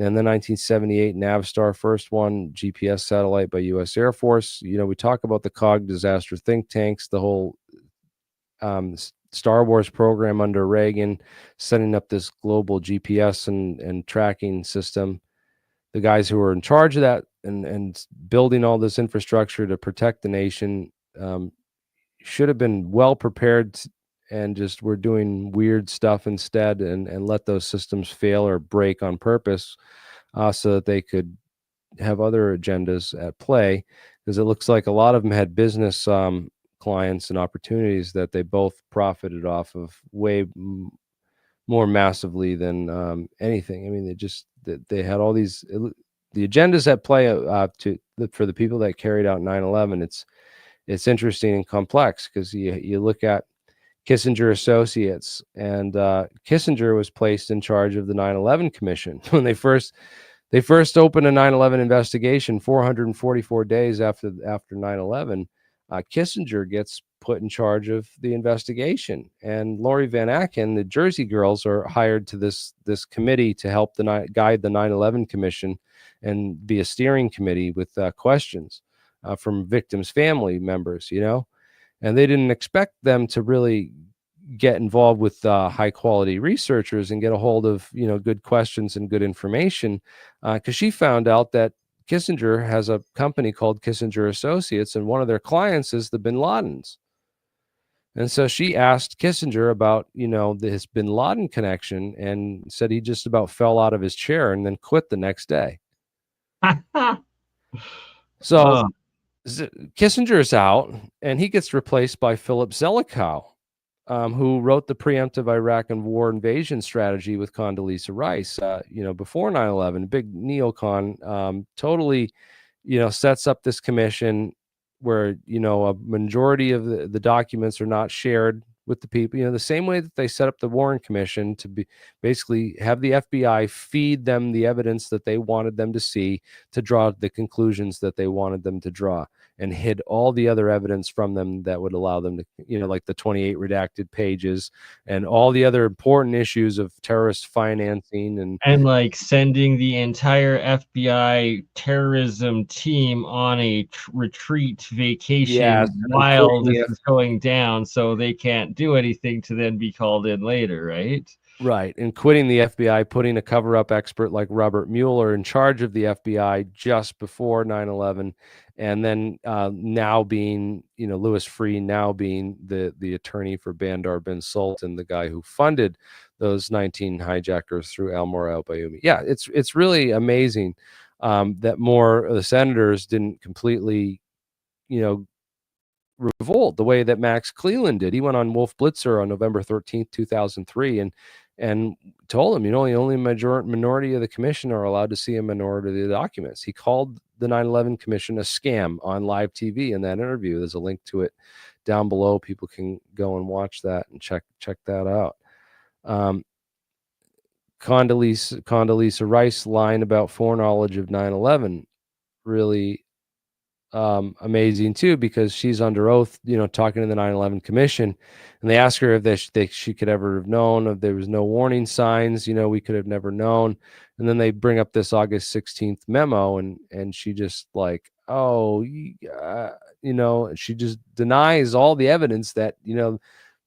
And then 1978, Navstar, first one, GPS satellite by U.S. Air Force. You know, we talk about the COG disaster think tanks, the whole Star Wars program under Reagan, setting up this global GPS and tracking system. The guys who were in charge of that and building all this infrastructure to protect the nation should have been well prepared and just were doing weird stuff instead and let those systems fail or break on purpose so that they could have other agendas at play, because it looks like a lot of them had business clients and opportunities that they both profited off of way more massively than anything. I mean, they had all these the agendas at play for the people that carried out 9/11. It's interesting and complex, because you look at Kissinger Associates, and Kissinger was placed in charge of the 9/11 Commission when they first opened a 9/11 investigation 444 days after 9/11. Kissinger gets put in charge of the investigation, and Lori Van Aken, the Jersey Girls, are hired to this committee to help guide the 9/11 Commission and be a steering committee with questions from victims' family members, you know. And they didn't expect them to really get involved with high quality researchers and get a hold of, you know, good questions and good information, because she found out that Kissinger has a company called Kissinger Associates, and one of their clients is the Bin Ladens. And so she asked Kissinger about, you know, his Bin Laden connection, and said he just about fell out of his chair and then quit the next day. So Kissinger's out, and he gets replaced by Philip Zelikow, who wrote the preemptive Iraq and war invasion strategy with Condoleezza Rice, you know, before 9/11, big neocon, totally, you know, sets up this commission where, you know, a majority of the documents are not shared with the people, you know, the same way that they set up the Warren Commission to basically have the FBI feed them the evidence that they wanted them to see to draw the conclusions that they wanted them to draw, and hid all the other evidence from them that would allow them to, you know, like the 28 redacted pages and all the other important issues of terrorist financing and like sending the entire FBI terrorism team on a retreat vacation while this is going down, so they can't do anything to then be called in later, right? Right. And quitting the FBI, putting a cover-up expert like Robert Mueller in charge of the FBI just before 9/11, and then now being, you know, Louis Freeh now being the attorney for Bandar bin Sultan, the guy who funded those 19 hijackers through Almor al-Bayoumi. Yeah, it's really amazing that more of the senators didn't completely, you know, revolt the way that Max Cleland did. He went on Wolf Blitzer on November 13th, 2003, and told him, you know, the only minority of the commission are allowed to see a minority of the documents. He called the 9/11 Commission a scam on live TV in that interview. There's a link to it down below. People can go and watch that and check that out. Condoleezza Rice line about foreknowledge of 9/11 really amazing too, because she's under oath, you know, talking to the 9/11 Commission, and they ask her if she could ever have known if there was no warning signs, you know, we could have never known. And then they bring up this August 16th memo, and she just like, oh, you know, she just denies all the evidence that, you know,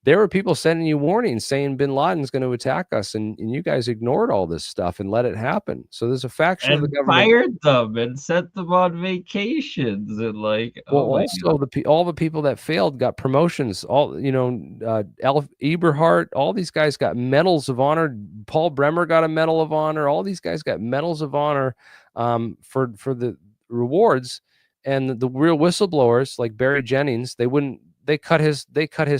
there were people sending you warnings saying bin Laden's going to attack us, and you guys ignored all this stuff and let it happen. So there's a faction of the government fired them and sent them on vacations, and like, well, also all the people that failed got promotions. All, you know, Eberhart, all these guys got medals of honor. Paul Bremer got a medal of honor. All these guys got medals of honor for the rewards. And the real whistleblowers like Barry Jennings, they cut his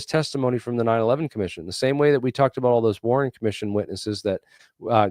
testimony from the 9/11 Commission, the same way that we talked about all those Warren Commission witnesses that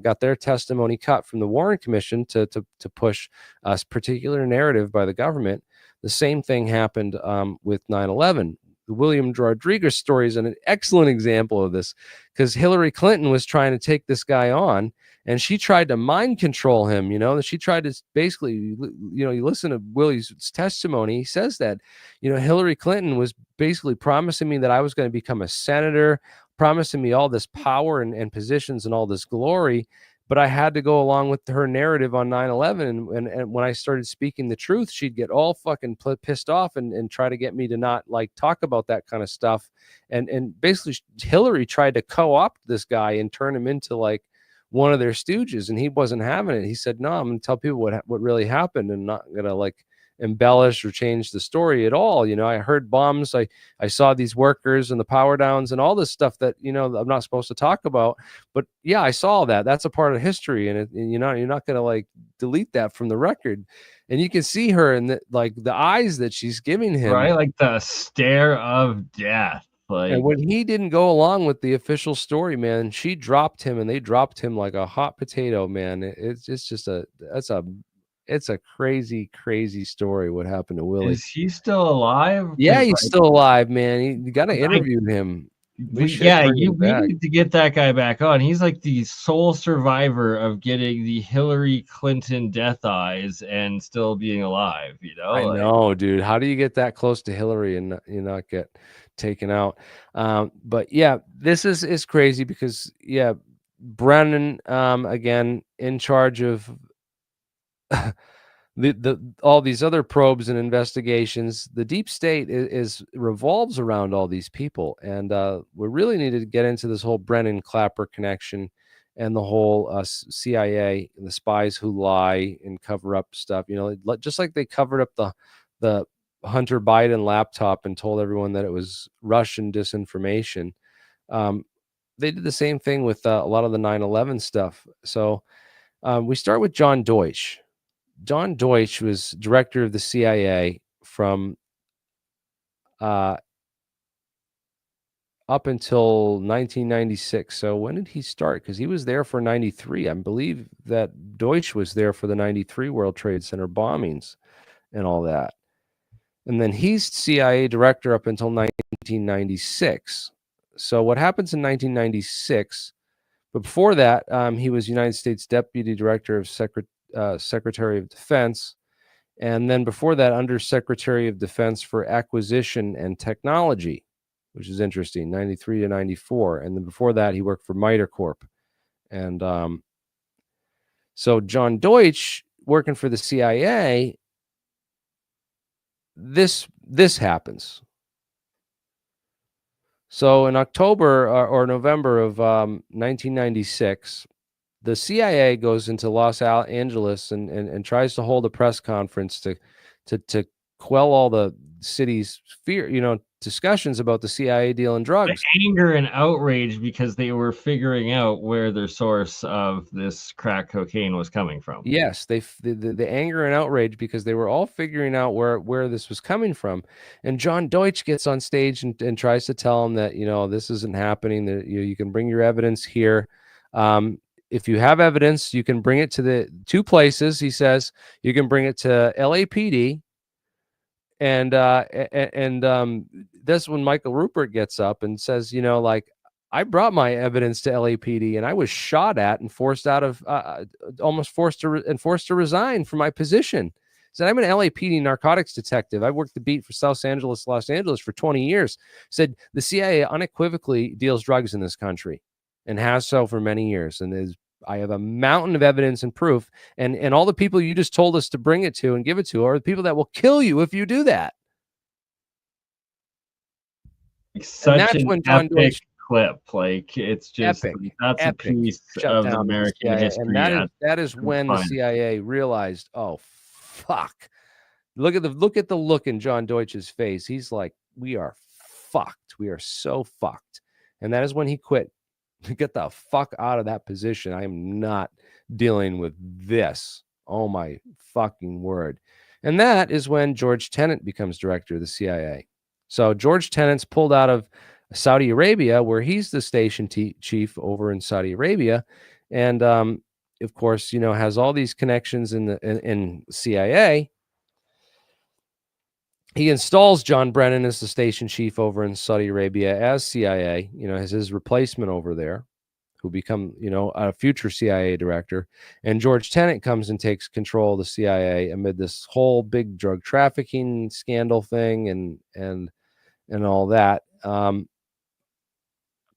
got their testimony cut from the Warren Commission to push a particular narrative by the government. The same thing happened with 9/11. William Rodriguez story is an excellent example of this, because Hillary Clinton was trying to take this guy on, and she tried to mind control him. She tried to basically, you listen to Willie's testimony. He says that, Hillary Clinton was basically promising me that I was going to become a senator, promising me all this power and positions and all this glory. But I had to go along with her narrative on 9/11. And when I started speaking the truth, she'd get all fucking pissed off and try to get me to not like talk about that kind of stuff. And basically Hillary tried to co-opt this guy and turn him into like one of their stooges, and he wasn't having it. He said, no, I'm going to tell people what really happened, and not going to like embellish or change the story at all. I heard bombs. I saw these workers and the power downs and all this stuff that, I'm not supposed to talk about. But yeah, I saw that. That's a part of history. And you're not going to like delete that from the record. And you can see her in like the eyes that she's giving him. Right. Like the stare of death. Like, and when he didn't go along with the official story, man, she dropped him, and they dropped him like a hot potato, man. It's just it's a crazy, crazy story what happened to Willie. Is he still alive? Yeah, he's still alive, man. You got to interview him. We need to get that guy back on. He's like the sole survivor of getting the Hillary Clinton death eyes and still being alive. I know, dude. How do you get that close to Hillary and not get taken out? But yeah, this is crazy because Brennan again in charge of all these other probes and investigations. The deep state is revolves around all these people, and we really need to get into this whole Brennan Clapper connection and the whole CIA and the spies who lie and cover up stuff. Just like they covered up the Hunter Biden laptop and told everyone that it was Russian disinformation. They did the same thing with a lot of the 9/11 stuff. So we start with John Deutsch. John Deutsch was director of the CIA from up until 1996. So when did he start? Because he was there for 93. I believe that Deutsch was there for the 93 World Trade Center bombings and all that. And then he's CIA director up until 1996. So what happens in 1996? But before that, he was United States Deputy Director of Secretary of Defense. And then before that, Under Secretary of Defense for Acquisition and Technology, which is interesting, 93 to 94. And then before that, he worked for MITRE Corp. And so John Deutsch, working for the CIA, this happens. So in October or November of 1996, the CIA goes into Los Angeles and tries to hold a press conference to quell all the city's fear, discussions about the CIA dealing drugs. The anger and outrage because they were figuring out where their source of this crack cocaine was coming from. Yes, the anger and outrage because they were all figuring out where this was coming from. And John Deutsch gets on stage and tries to tell them that, this isn't happening, that you can bring your evidence here. If you have evidence, you can bring it to the two places. He says you can bring it to LAPD, and that's when Michael Rupert gets up and says, I brought my evidence to LAPD, and I was shot at and forced out of, almost forced to resign from my position. He said, I'm an LAPD narcotics detective. I worked the beat for Los Angeles for 20 years. Said the CIA unequivocally deals drugs in this country, and has so for many years. And I have a mountain of evidence and proof. And all the people you just told us to bring it to and give it to are the people that will kill you if you do that. Such an epic clip. Like, it's just epic. That's epic. A piece of American history. And that is when the CIA realized, oh, fuck. Look at the look in John Deutsch's face. He's like, we are fucked. We are so fucked. And that is when he quit. Get the fuck out of that position. I am not dealing with this. Oh my fucking word. And that is when George Tenet becomes director of the CIA. So George Tenet's pulled out of Saudi Arabia, where he's the station chief over in Saudi Arabia. And of course, has all these connections in CIA. he installs John Brennan as the station chief over in Saudi Arabia as CIA, as his replacement over there, who become, a future CIA director. And George Tenet comes and takes control of the CIA amid this whole big drug trafficking scandal thing and all that.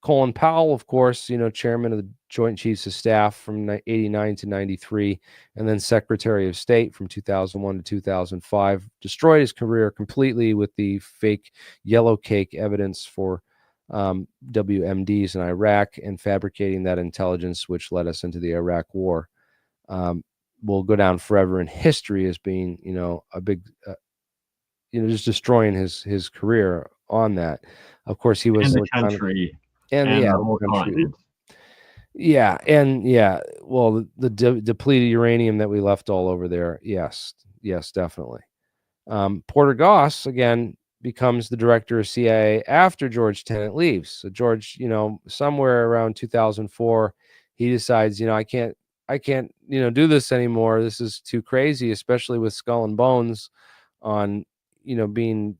Colin Powell, of course, chairman of the Joint Chiefs of Staff from 89 to 93, and then Secretary of State from 2001 to 2005, destroyed his career completely with the fake yellow cake evidence for WMDs in Iraq and fabricating that intelligence, which led us into the Iraq War. Will go down forever in history as being, a big, just destroying his career on that. Of course, he was and the country. And the the whole country. continent. Yeah, and well, the depleted uranium that we left all over there. Yes, definitely. Porter Goss again becomes the director of CIA after George Tenet leaves. So George, somewhere around 2004, he decides, I can't, do this anymore. This is too crazy, especially with Skull and Bones on, being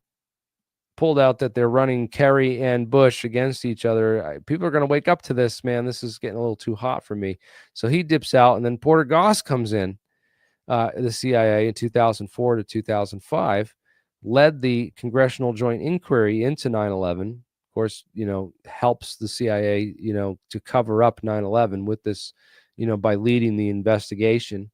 pulled out that they're running Kerry and Bush against each other. People are going to wake up to this, man. This is getting a little too hot for me. So he dips out, and then Porter Goss comes in, the CIA in 2004 to 2005, led the Congressional Joint Inquiry into 9/11. Of course, helps the CIA, to cover up 9/11 with this, by leading the investigation.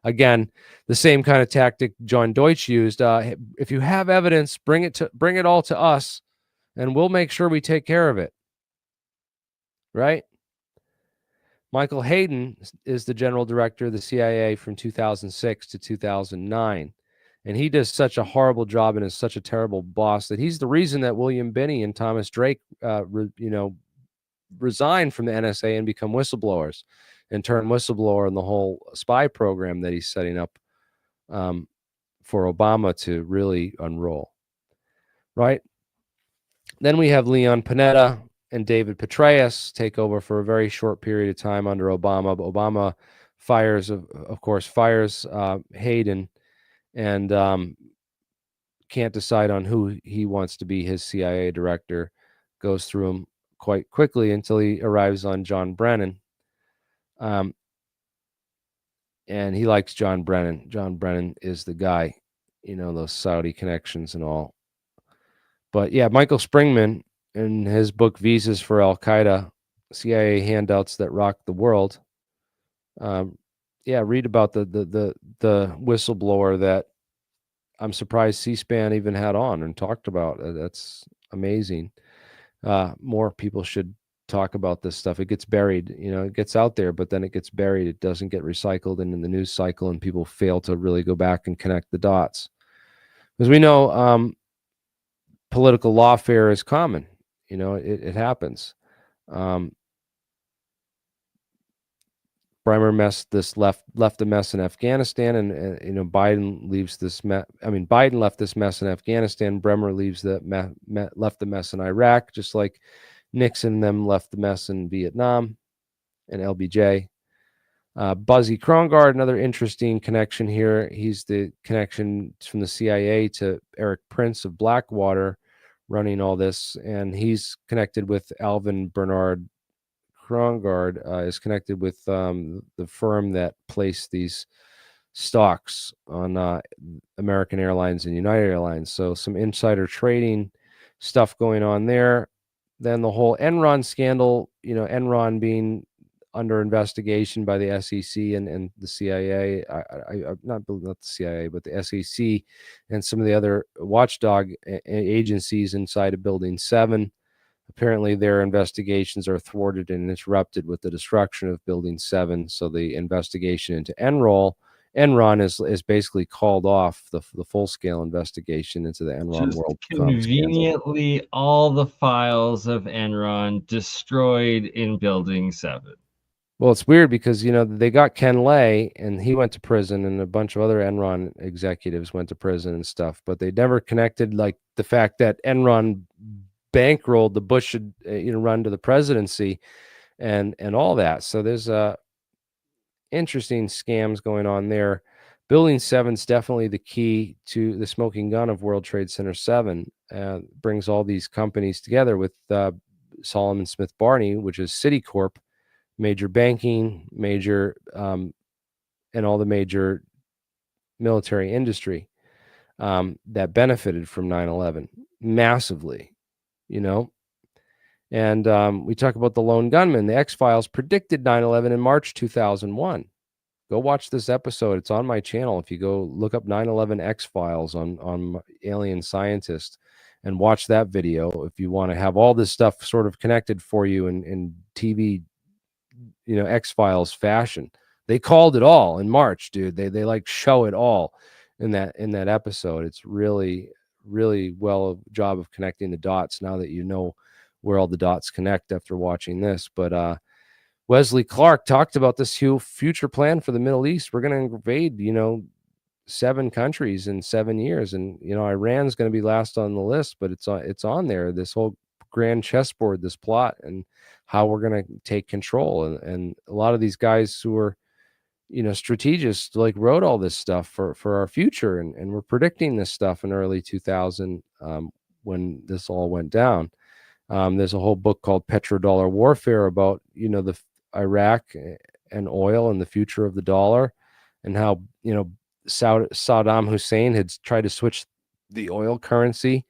Again, the same kind of tactic John Deutsch used. If you have evidence, bring it all to us, and we'll make sure we take care of it. Right? Michael Hayden is the general director of the CIA from 2006 to 2009. And he does such a horrible job and is such a terrible boss that he's the reason that William Binney and Thomas Drake, resigned from the NSA and become whistleblowers and turn whistleblower in the whole spy program that he's setting up for Obama to really unroll. Right? Then we have Leon Panetta and David Petraeus take over for a very short period of time under Obama. But Obama fires Hayden and can't decide on who he wants to be his CIA director. Goes through him quite quickly until he arrives on John Brennan. And he likes John Brennan. John Brennan is the guy, those Saudi connections and all. But yeah, Michael Springman in his book Visas for Al Qaeda, CIA handouts that rock the world. Read about the whistleblower that I'm surprised C-SPAN even had on and talked about. That's amazing. More people should talk about this stuff. It gets buried, it gets out there, but then it gets buried. It doesn't get recycled in the news cycle, and people fail to really go back and connect the dots. Because we know political lawfare is common. It happens. Bremer left a mess in Afghanistan, and Biden leaves this mess. Biden left this mess in Afghanistan. Bremer leaves left the mess in Iraq, just like Nixon and them left the mess in Vietnam and LBJ. Buzzy Krongard, another interesting connection here. He's the connection from the CIA to Eric Prince of Blackwater running all this, and he's connected with Alvin Bernard. Krongard is connected with the firm that placed these stocks on American Airlines and United Airlines. So some insider trading stuff going on there. Then the whole Enron scandal, Enron being under investigation by the SEC and the CIA, not the CIA, but the SEC and some of the other watchdog agencies inside of Building 7. Apparently, their investigations are thwarted and interrupted with the destruction of Building 7. So the investigation into Enron is basically called off. The full-scale investigation into the Enron Just World conveniently scandal. All the files of Enron destroyed in Building 7. Well, it's weird because, they got Ken Lay and he went to prison, and a bunch of other Enron executives went to prison and stuff, but they never connected like the fact that Enron bankrolled the Bush run to the presidency and all that. So there's interesting scams going on there. Building 7 is definitely the key to the smoking gun of World Trade Center 7. Brings all these companies together with Solomon Smith Barney, which is Citicorp, major banking, major, and all the major military industry that benefited from 9/11 massively, you know. And we talk about the lone gunman. The X-Files predicted 9/11 in March 2001. Go watch this episode. It's on my channel. If you go look up 9/11 X-Files on Alien Scientist and watch that video, if you want to have all this stuff sort of connected for you in TV, X-Files fashion. They called it all in March, dude. They like show it all in that episode. It's really, really well a job of connecting the dots now that you know where all the dots connect after watching this. But Wesley Clark talked about this future plan for the Middle East. We're going to invade, 7 countries in 7 years, and Iran's going to be last on the list, but it's on there. This whole grand chessboard, this plot, and how we're going to take control. And a lot of these guys who are, strategists, like, wrote all this stuff for our future, and we're predicting this stuff in early 2000 when this all went down. There's a whole book called Petrodollar Warfare about, the Iraq and oil and the future of the dollar, and how, Saddam Hussein had tried to switch the oil currency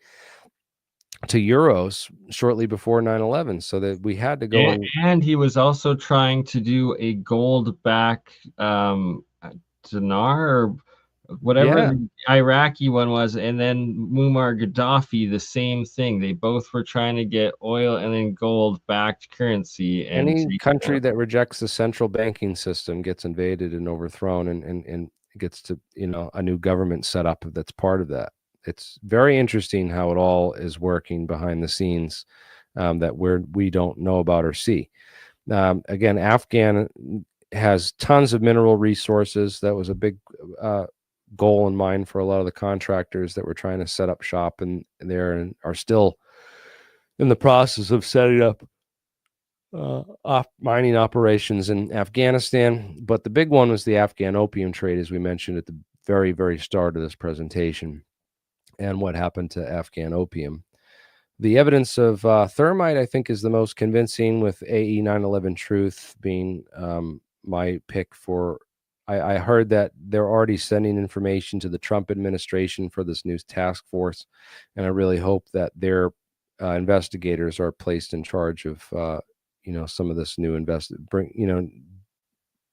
to euros shortly before 9/11, so that we had to go. And he was also trying to do a gold back dinar or whatever the Iraqi one was, and then Muammar Gaddafi, the same thing. They both were trying to get oil and then gold backed currency. And any country that rejects the central banking system gets invaded and overthrown, and gets to, a new government set up that's part of that. It's very interesting how it all is working behind the scenes, that we don't know about or see. Again, Afghan has tons of mineral resources. That was a big goal in mind for a lot of the contractors that were trying to set up shop in there, and are still in the process of setting up mining operations in Afghanistan. But the big one was the Afghan opium trade, as we mentioned at the very, very start of this presentation, and what happened to Afghan opium. The evidence of thermite, I think, is the most convincing, with AE 9/11 Truth being my pick for. I heard that they're already sending information to the Trump administration for this new task force, and I really hope that their investigators are placed in charge of some of this new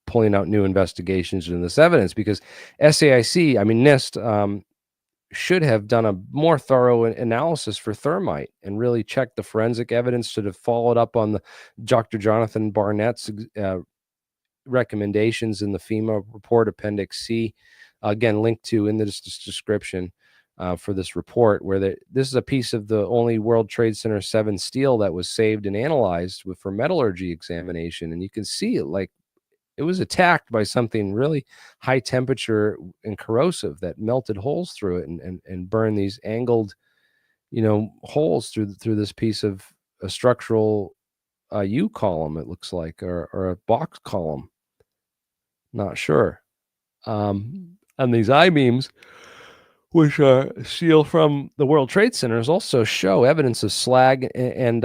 pulling out new investigations in this evidence, because SAIC, NIST, should have done a more thorough analysis for thermite and really checked the forensic evidence. Should have followed up on the Dr. Jonathan Barnett's recommendations in the FEMA report, Appendix C, again linked to in the description for this report, where this is a piece of the only World Trade Center 7 steel that was saved and analyzed for metallurgy examination, and you can see it like it was attacked by something really high temperature and corrosive that melted holes through it and burned these angled, holes through this piece of a structural U column, it looks like, or a box column. Not sure. And these I-beams, which are steel from the World Trade Centers, also show evidence of slag and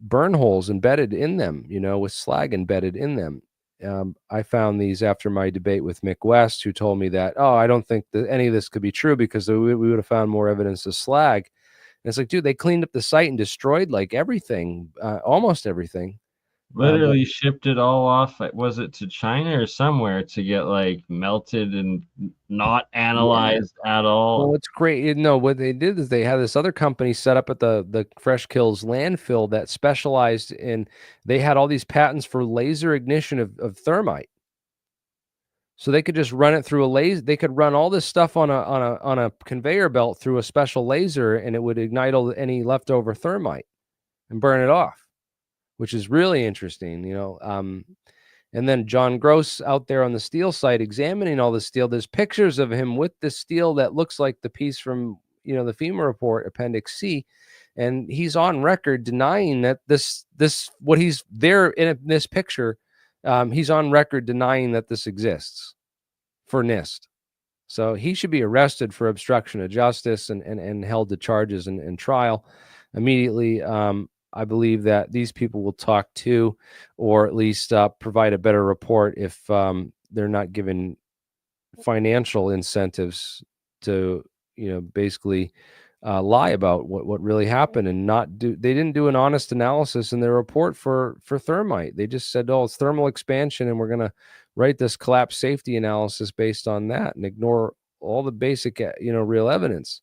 burn holes embedded in them, with slag embedded in them. I found these after my debate with Mick West, who told me that, I don't think that any of this could be true, because we would have found more evidence of slag. And it's like, dude, they cleaned up the site and destroyed like everything, almost everything. Literally shipped it all off. Was it to China or somewhere to get like melted and not analyzed at all? Well, it's great. No, what they did is they had this other company set up at the Fresh Kills landfill that specialized in. They had all these patents for laser ignition of thermite, so they could just run it through a laser. They could run all this stuff on a conveyor belt through a special laser, and it would ignite any leftover thermite and burn it off, which is really interesting, And then John Gross out there on the steel site examining all the steel. There's pictures of him with the steel that looks like the piece from, the FEMA report, Appendix C. And he's on record denying that this what he's there in this picture. He's on record denying that this exists for NIST. So he should be arrested for obstruction of justice and held to charges and trial immediately. I believe that these people will talk to, or at least provide a better report if they're not given financial incentives to, basically lie about what really happened, and not do. They didn't do an honest analysis in their report for thermite. They just said, "Oh, it's thermal expansion, and we're going to write this collapse safety analysis based on that," and ignore all the basic, real evidence.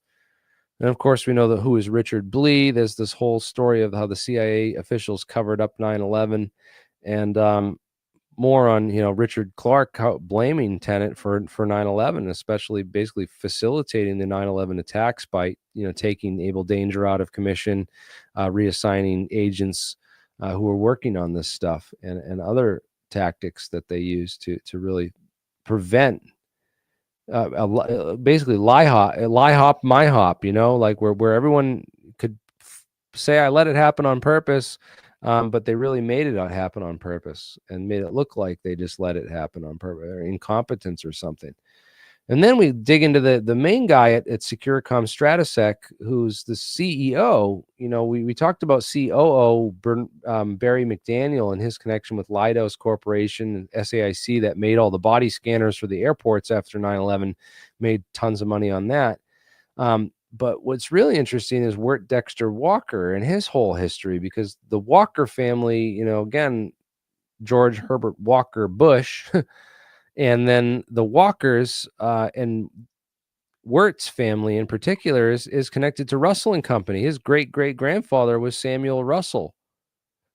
And of course, we know that who is Richard Blee. There's this whole story of how the CIA officials covered up 9/11, and more on, Richard Clark blaming Tenet for 9/11, especially basically facilitating the 9/11 attacks by, taking Abel Danger out of commission, reassigning agents who were working on this stuff, and other tactics that they use to really prevent basically lie hop my hop, like where everyone could say I let it happen on purpose, but they really made it happen on purpose and made it look like they just let it happen on purpose, or incompetence or something. And then we dig into the main guy at Securicom Stratosec, who's the CEO. We talked about COO Barry McDaniel and his connection with Leidos Corporation and SAIC that made all the body scanners for the airports after 9/11, made tons of money on that. But what's really interesting is Wirt Dexter Walker and his whole history, because the Walker family, again, George Herbert Walker Bush, and then the Walkers and Wirt's family in particular is connected to Russell and Company. His great-great-grandfather was Samuel Russell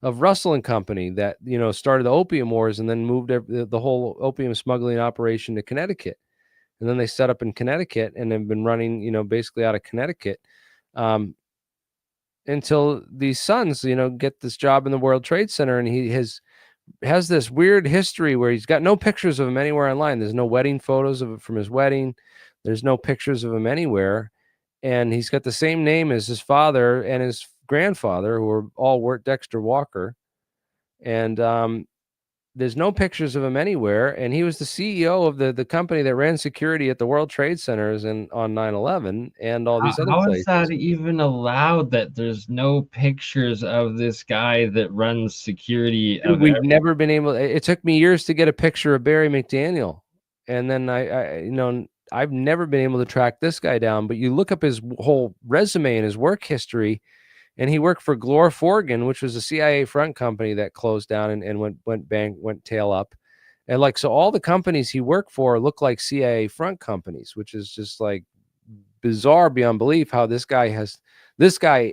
of Russell and Company that, started the Opium Wars and then moved the whole opium smuggling operation to Connecticut. And then they set up in Connecticut and have been running, basically out of Connecticut until these sons, get this job in the World Trade Center. And he has this weird history where he's got no pictures of him anywhere online. There's no wedding photos of it from his wedding. There's no pictures of him anywhere. And he's got the same name as his father and his grandfather, who are all Wirt Dexter Walker. And there's no pictures of him anywhere. And he was the CEO of the company that ran security at the World Trade Centers and on 9/11 and all these other How is places. that even allowed that there's no pictures of this guy that runs security of We've never been able. It took me years to get a picture of Barry McDaniel, and then I've never been able to track this guy down. But you look up his whole resume and his work history, and he worked for Glor Forgan, which was a CIA front company that closed down and went tail up. And so all the companies he worked for look like CIA front companies, which is just like bizarre beyond belief how this guy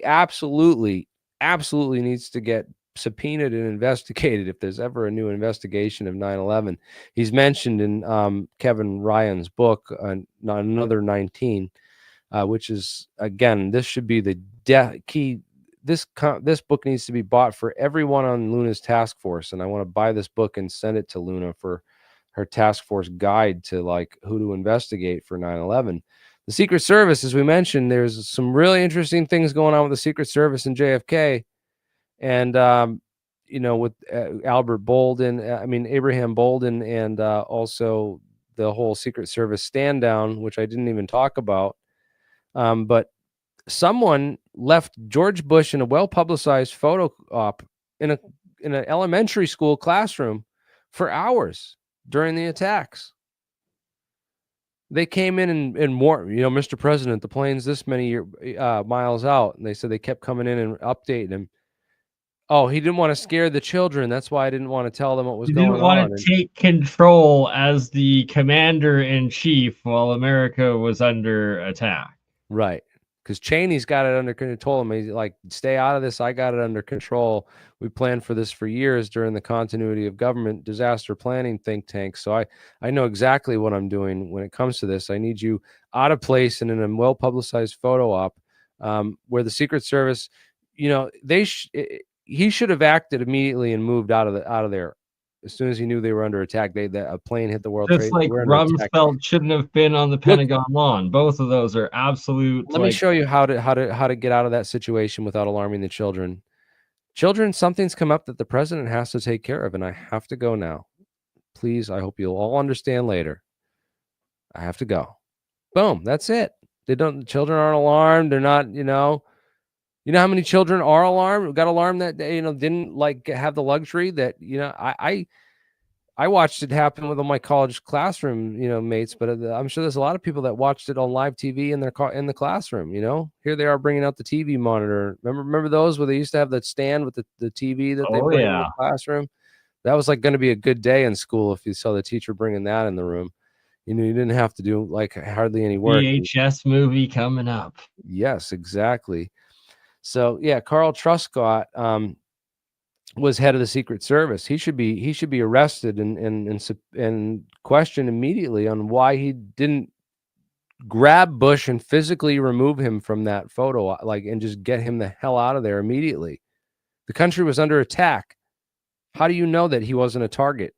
absolutely needs to get subpoenaed and investigated if there's ever a new investigation of 9/11. He's mentioned in Kevin Ryan's book, Another 19, which is, again, this should be the key. This book needs to be bought for everyone on Luna's task force, and I want to buy this book and send it to Luna for her task force guide to who to investigate for 9/11. The Secret Service, as we mentioned, there's some really interesting things going on with the Secret Service and JFK, and with Albert Bolden, Abraham Bolden, and also the whole Secret Service stand down, which I didn't even talk about. But someone left George Bush in a well-publicized photo op in an elementary school classroom for hours during the attacks. They came in and warned, Mr. President, the plane's this many miles out. And they said they kept coming in and updating him. Oh, he didn't want to scare the children. That's why I didn't want to tell them what was going on. He didn't want to take control as the commander-in-chief while America was under attack. Right. Because Cheney's got it under control. Told him, he's like, stay out of this. I got it under control. We planned for this for years during the continuity of government disaster planning think tank. So I know exactly what I'm doing when it comes to this. I need you out of place and in a well-publicized photo op where the Secret Service, he should have acted immediately and moved out of there as soon as he knew they were under attack. A plane hit the World Trade. Just like Rumsfeld shouldn't have been on the Pentagon lawn. Both of those are absolute. Let me show you how to get out of that situation without alarming the children. Children, something's come up that the president has to take care of, and I have to go now. Please, I hope you'll all understand later. I have to go. Boom. That's it. The children aren't alarmed. They're not, you know how many children are alarmed, got alarmed that day, didn't like have the luxury that, I watched it happen with all my college classroom, mates, but I'm sure there's a lot of people that watched it on live TV in in the classroom. Here they are bringing out the TV monitor. Remember those where they used to have that stand with the TV that they Oh bring in the yeah. classroom? That was like going to be a good day in school if you saw the teacher bringing that in the room. You didn't have to do like hardly any work. VHS movie coming up. Yes, exactly. So yeah, Carl Truscott was head of the Secret Service. He should be arrested and questioned immediately on why he didn't grab Bush and physically remove him from that photo, and just get him the hell out of there immediately. The country was under attack. How do you know that he wasn't a target?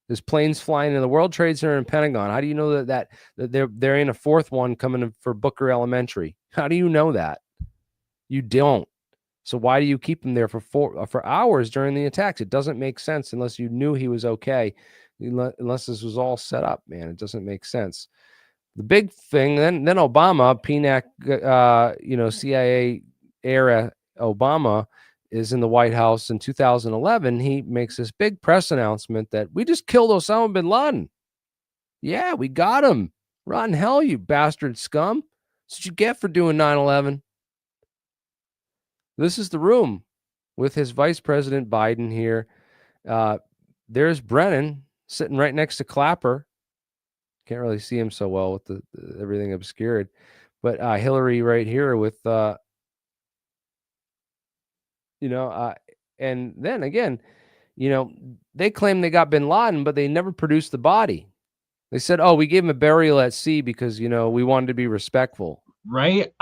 There's planes flying in the World Trade Center and Pentagon. How do you know that they're in a fourth one coming for Booker Elementary? How do you know that? You don't. So why do you keep him there for hours during the attacks? It doesn't make sense unless you knew he was okay. Unless this was all set up, man. It doesn't make sense. The big thing, then Obama, PNAC, CIA era Obama is in the White House in 2011. He makes this big press announcement that we just killed Osama bin Laden. Yeah, we got him. Rotten hell, you bastard scum. That's what you get for doing 9/11. This is the room with his Vice President Biden here. There's Brennan sitting right next to Clapper. Can't really see him so well with the everything obscured. But Hillary right here with, and then again, they claim they got bin Laden, but they never produced the body. They said, oh, we gave him a burial at sea because, we wanted to be respectful. Right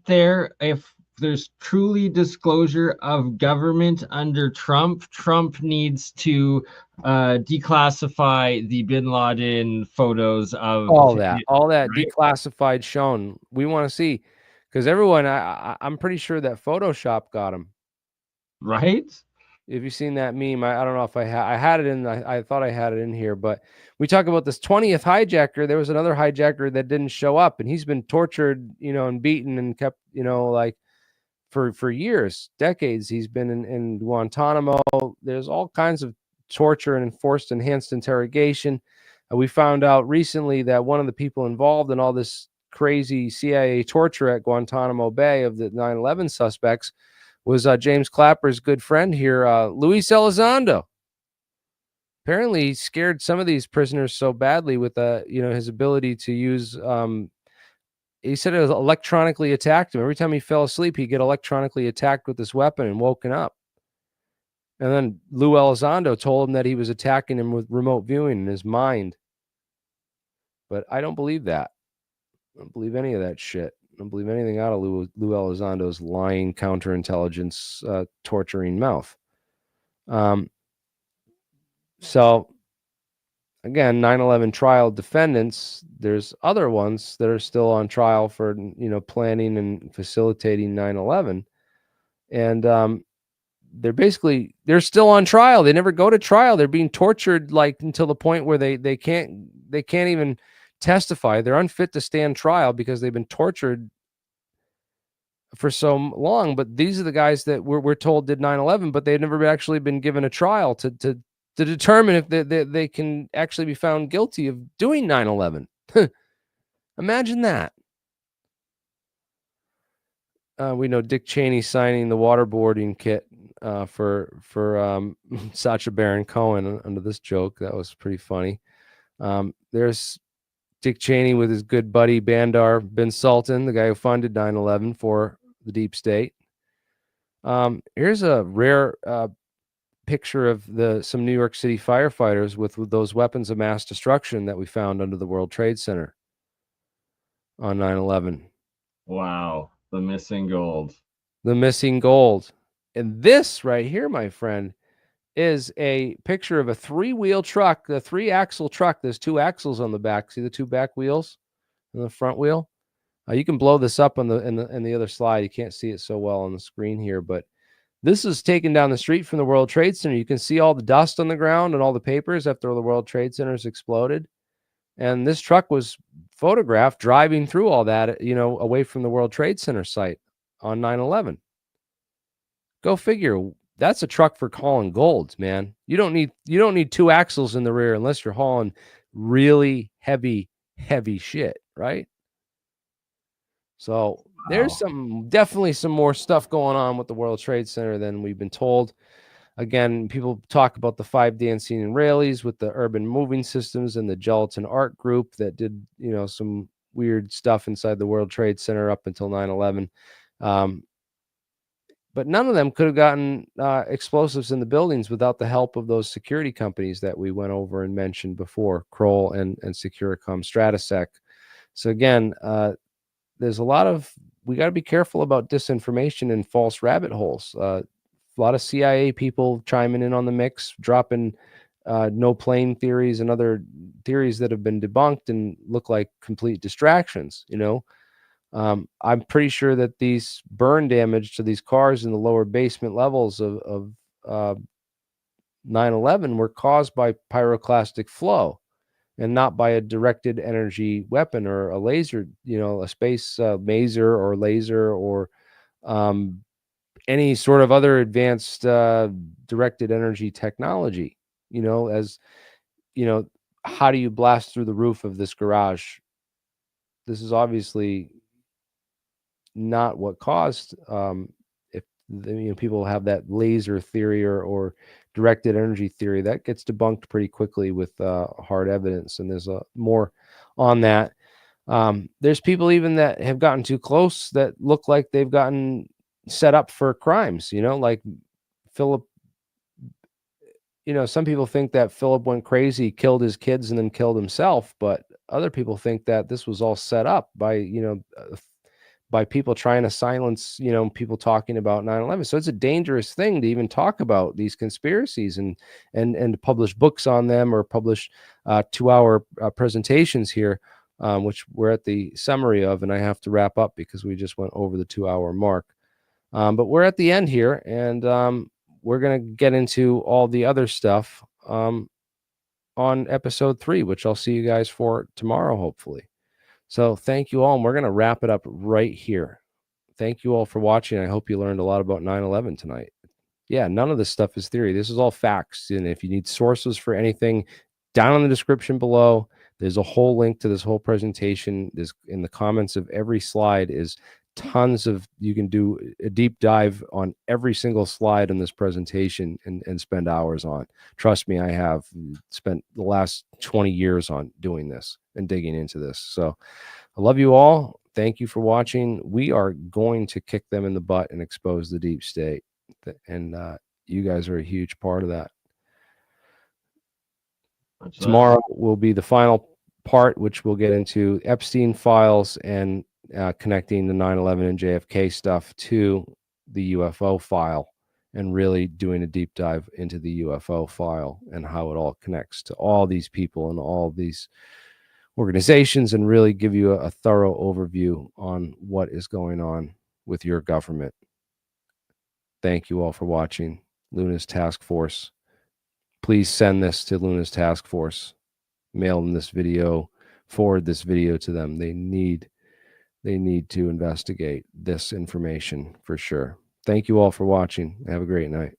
there. If there's truly disclosure of government under Trump, Trump needs to declassify the bin Laden photos of all that right? declassified shown. We want to see, because everyone, I'm pretty sure that Photoshop got him. Right? If you've seen that meme, I don't know if I had it in. I thought I had it in here, but we talk about this 20th hijacker. There was another hijacker that didn't show up, and he's been tortured, and beaten and kept, like for years, decades. He's been in Guantanamo. There's all kinds of torture and enforced enhanced interrogation. We found out recently that one of the people involved in all this crazy CIA torture at Guantanamo Bay of the 9/11 suspects was James Clapper's good friend here, Luis Elizondo. Apparently, he scared some of these prisoners so badly with his ability to use. He said it was electronically attacked him. Every time he fell asleep, he'd get electronically attacked with this weapon and woken up. And then Lou Elizondo told him that he was attacking him with remote viewing in his mind. But I don't believe that. I don't believe any of that shit. I don't believe anything out of Lou Elizondo's lying, counterintelligence, torturing mouth. So, again, 9/11 trial defendants, there's other ones that are still on trial for, planning and facilitating 9/11. And they're still on trial. They never go to trial. They're being tortured until the point where they can't even testify. They're unfit to stand trial because they've been tortured for so long. But these are the guys that we're told did 9/11, but they've never actually been given a trial to determine if they can actually be found guilty of doing 9/11. Imagine that. We know Dick Cheney signing the waterboarding kit for Sacha Baron Cohen under this joke. That was pretty funny. There's Dick Cheney with his good buddy Bandar bin Sultan, the guy who funded 9/11 for the deep state. Here's a rare picture of some New York City firefighters with those weapons of mass destruction that we found under the World Trade Center on 9/11. Wow, the missing gold. The missing gold. And this right here, my friend, is a picture of a 3-wheel truck, the 3-axle truck. There's 2 axles on the back. See the 2 back wheels and the front wheel? You can blow this up on the other slide. You can't see it so well on the screen here, but this is taken down the street from the World Trade Center. You can see all the dust on the ground and all the papers after the World Trade Center's exploded. And this truck was photographed driving through all that, you know, away from the World Trade Center site on 9/11. Go figure. That's a truck for hauling gold, man. You don't need two axles in the rear unless you're hauling really heavy shit, right? So there's definitely some more stuff going on with the World Trade Center than we've been told. Again, people talk about the 5 dancing and Rallies with the urban moving systems and the gelatin art group that did, you know, some weird stuff inside the World Trade Center up until 9/11. But none of them could have gotten explosives in the buildings without the help of those security companies that we went over and mentioned before, Kroll and Securicom Stratasec. So again, there's a lot of, we got to be careful about disinformation and false rabbit holes. A lot of CIA people chiming in on the mix, dropping no plane theories and other theories that have been debunked and look like complete distractions, you know. I'm pretty sure that these burn damage to these cars in the lower basement levels of 9/11 were caused by pyroclastic flow and not by a directed energy weapon or a laser, you know, a space maser or laser or any sort of other advanced directed energy technology. You know, as you know, how do you blast through the roof of this garage? This is obviously not what caused. If you know, people have that laser theory or directed energy theory, that gets debunked pretty quickly with hard evidence, and there's more on that. There's people even that have gotten too close that look like they've gotten set up for crimes, you know, like Philip. You know, some people think that Philip went crazy, killed his kids, and then killed himself, but other people think that this was all set up by, you know, by people trying to silence, you know, people talking about 9/11. So it's a dangerous thing to even talk about these conspiracies and to publish books on them or publish 2-hour presentations here, which we're at the summary of, and I have to wrap up because we just went over the 2-hour mark. But we're at the end here, and we're going to get into all the other stuff on episode 3, which I'll see you guys for tomorrow, hopefully. So thank you all, and we're going to wrap it up right here. Thank you all for watching. I hope you learned a lot about 9/11 tonight. Yeah, none of this stuff is theory. This is all facts. And if you need sources for anything, down in the description below, there's a whole link to this whole presentation. There's in the comments of every slide is tons of, you can do a deep dive on every single slide in this presentation and spend hours on. Trust me, I have spent the last 20 years on doing this and digging into this. So I love you all. Thank you for watching. We are going to kick them in the butt and expose the deep state. And you guys are a huge part of that. Tomorrow will be the final part, which we'll get into Epstein files and connecting the 9/11 and JFK stuff to the UFO file and really doing a deep dive into the UFO file and how it all connects to all these people and all these organizations, and really give you a thorough overview on what is going on with your government. Thank you all for watching. Luna's Task Force. Please send this to Luna's Task Force. Mail them this video. Forward this video to them. They need to investigate this information for sure. Thank you all for watching. Have a great night.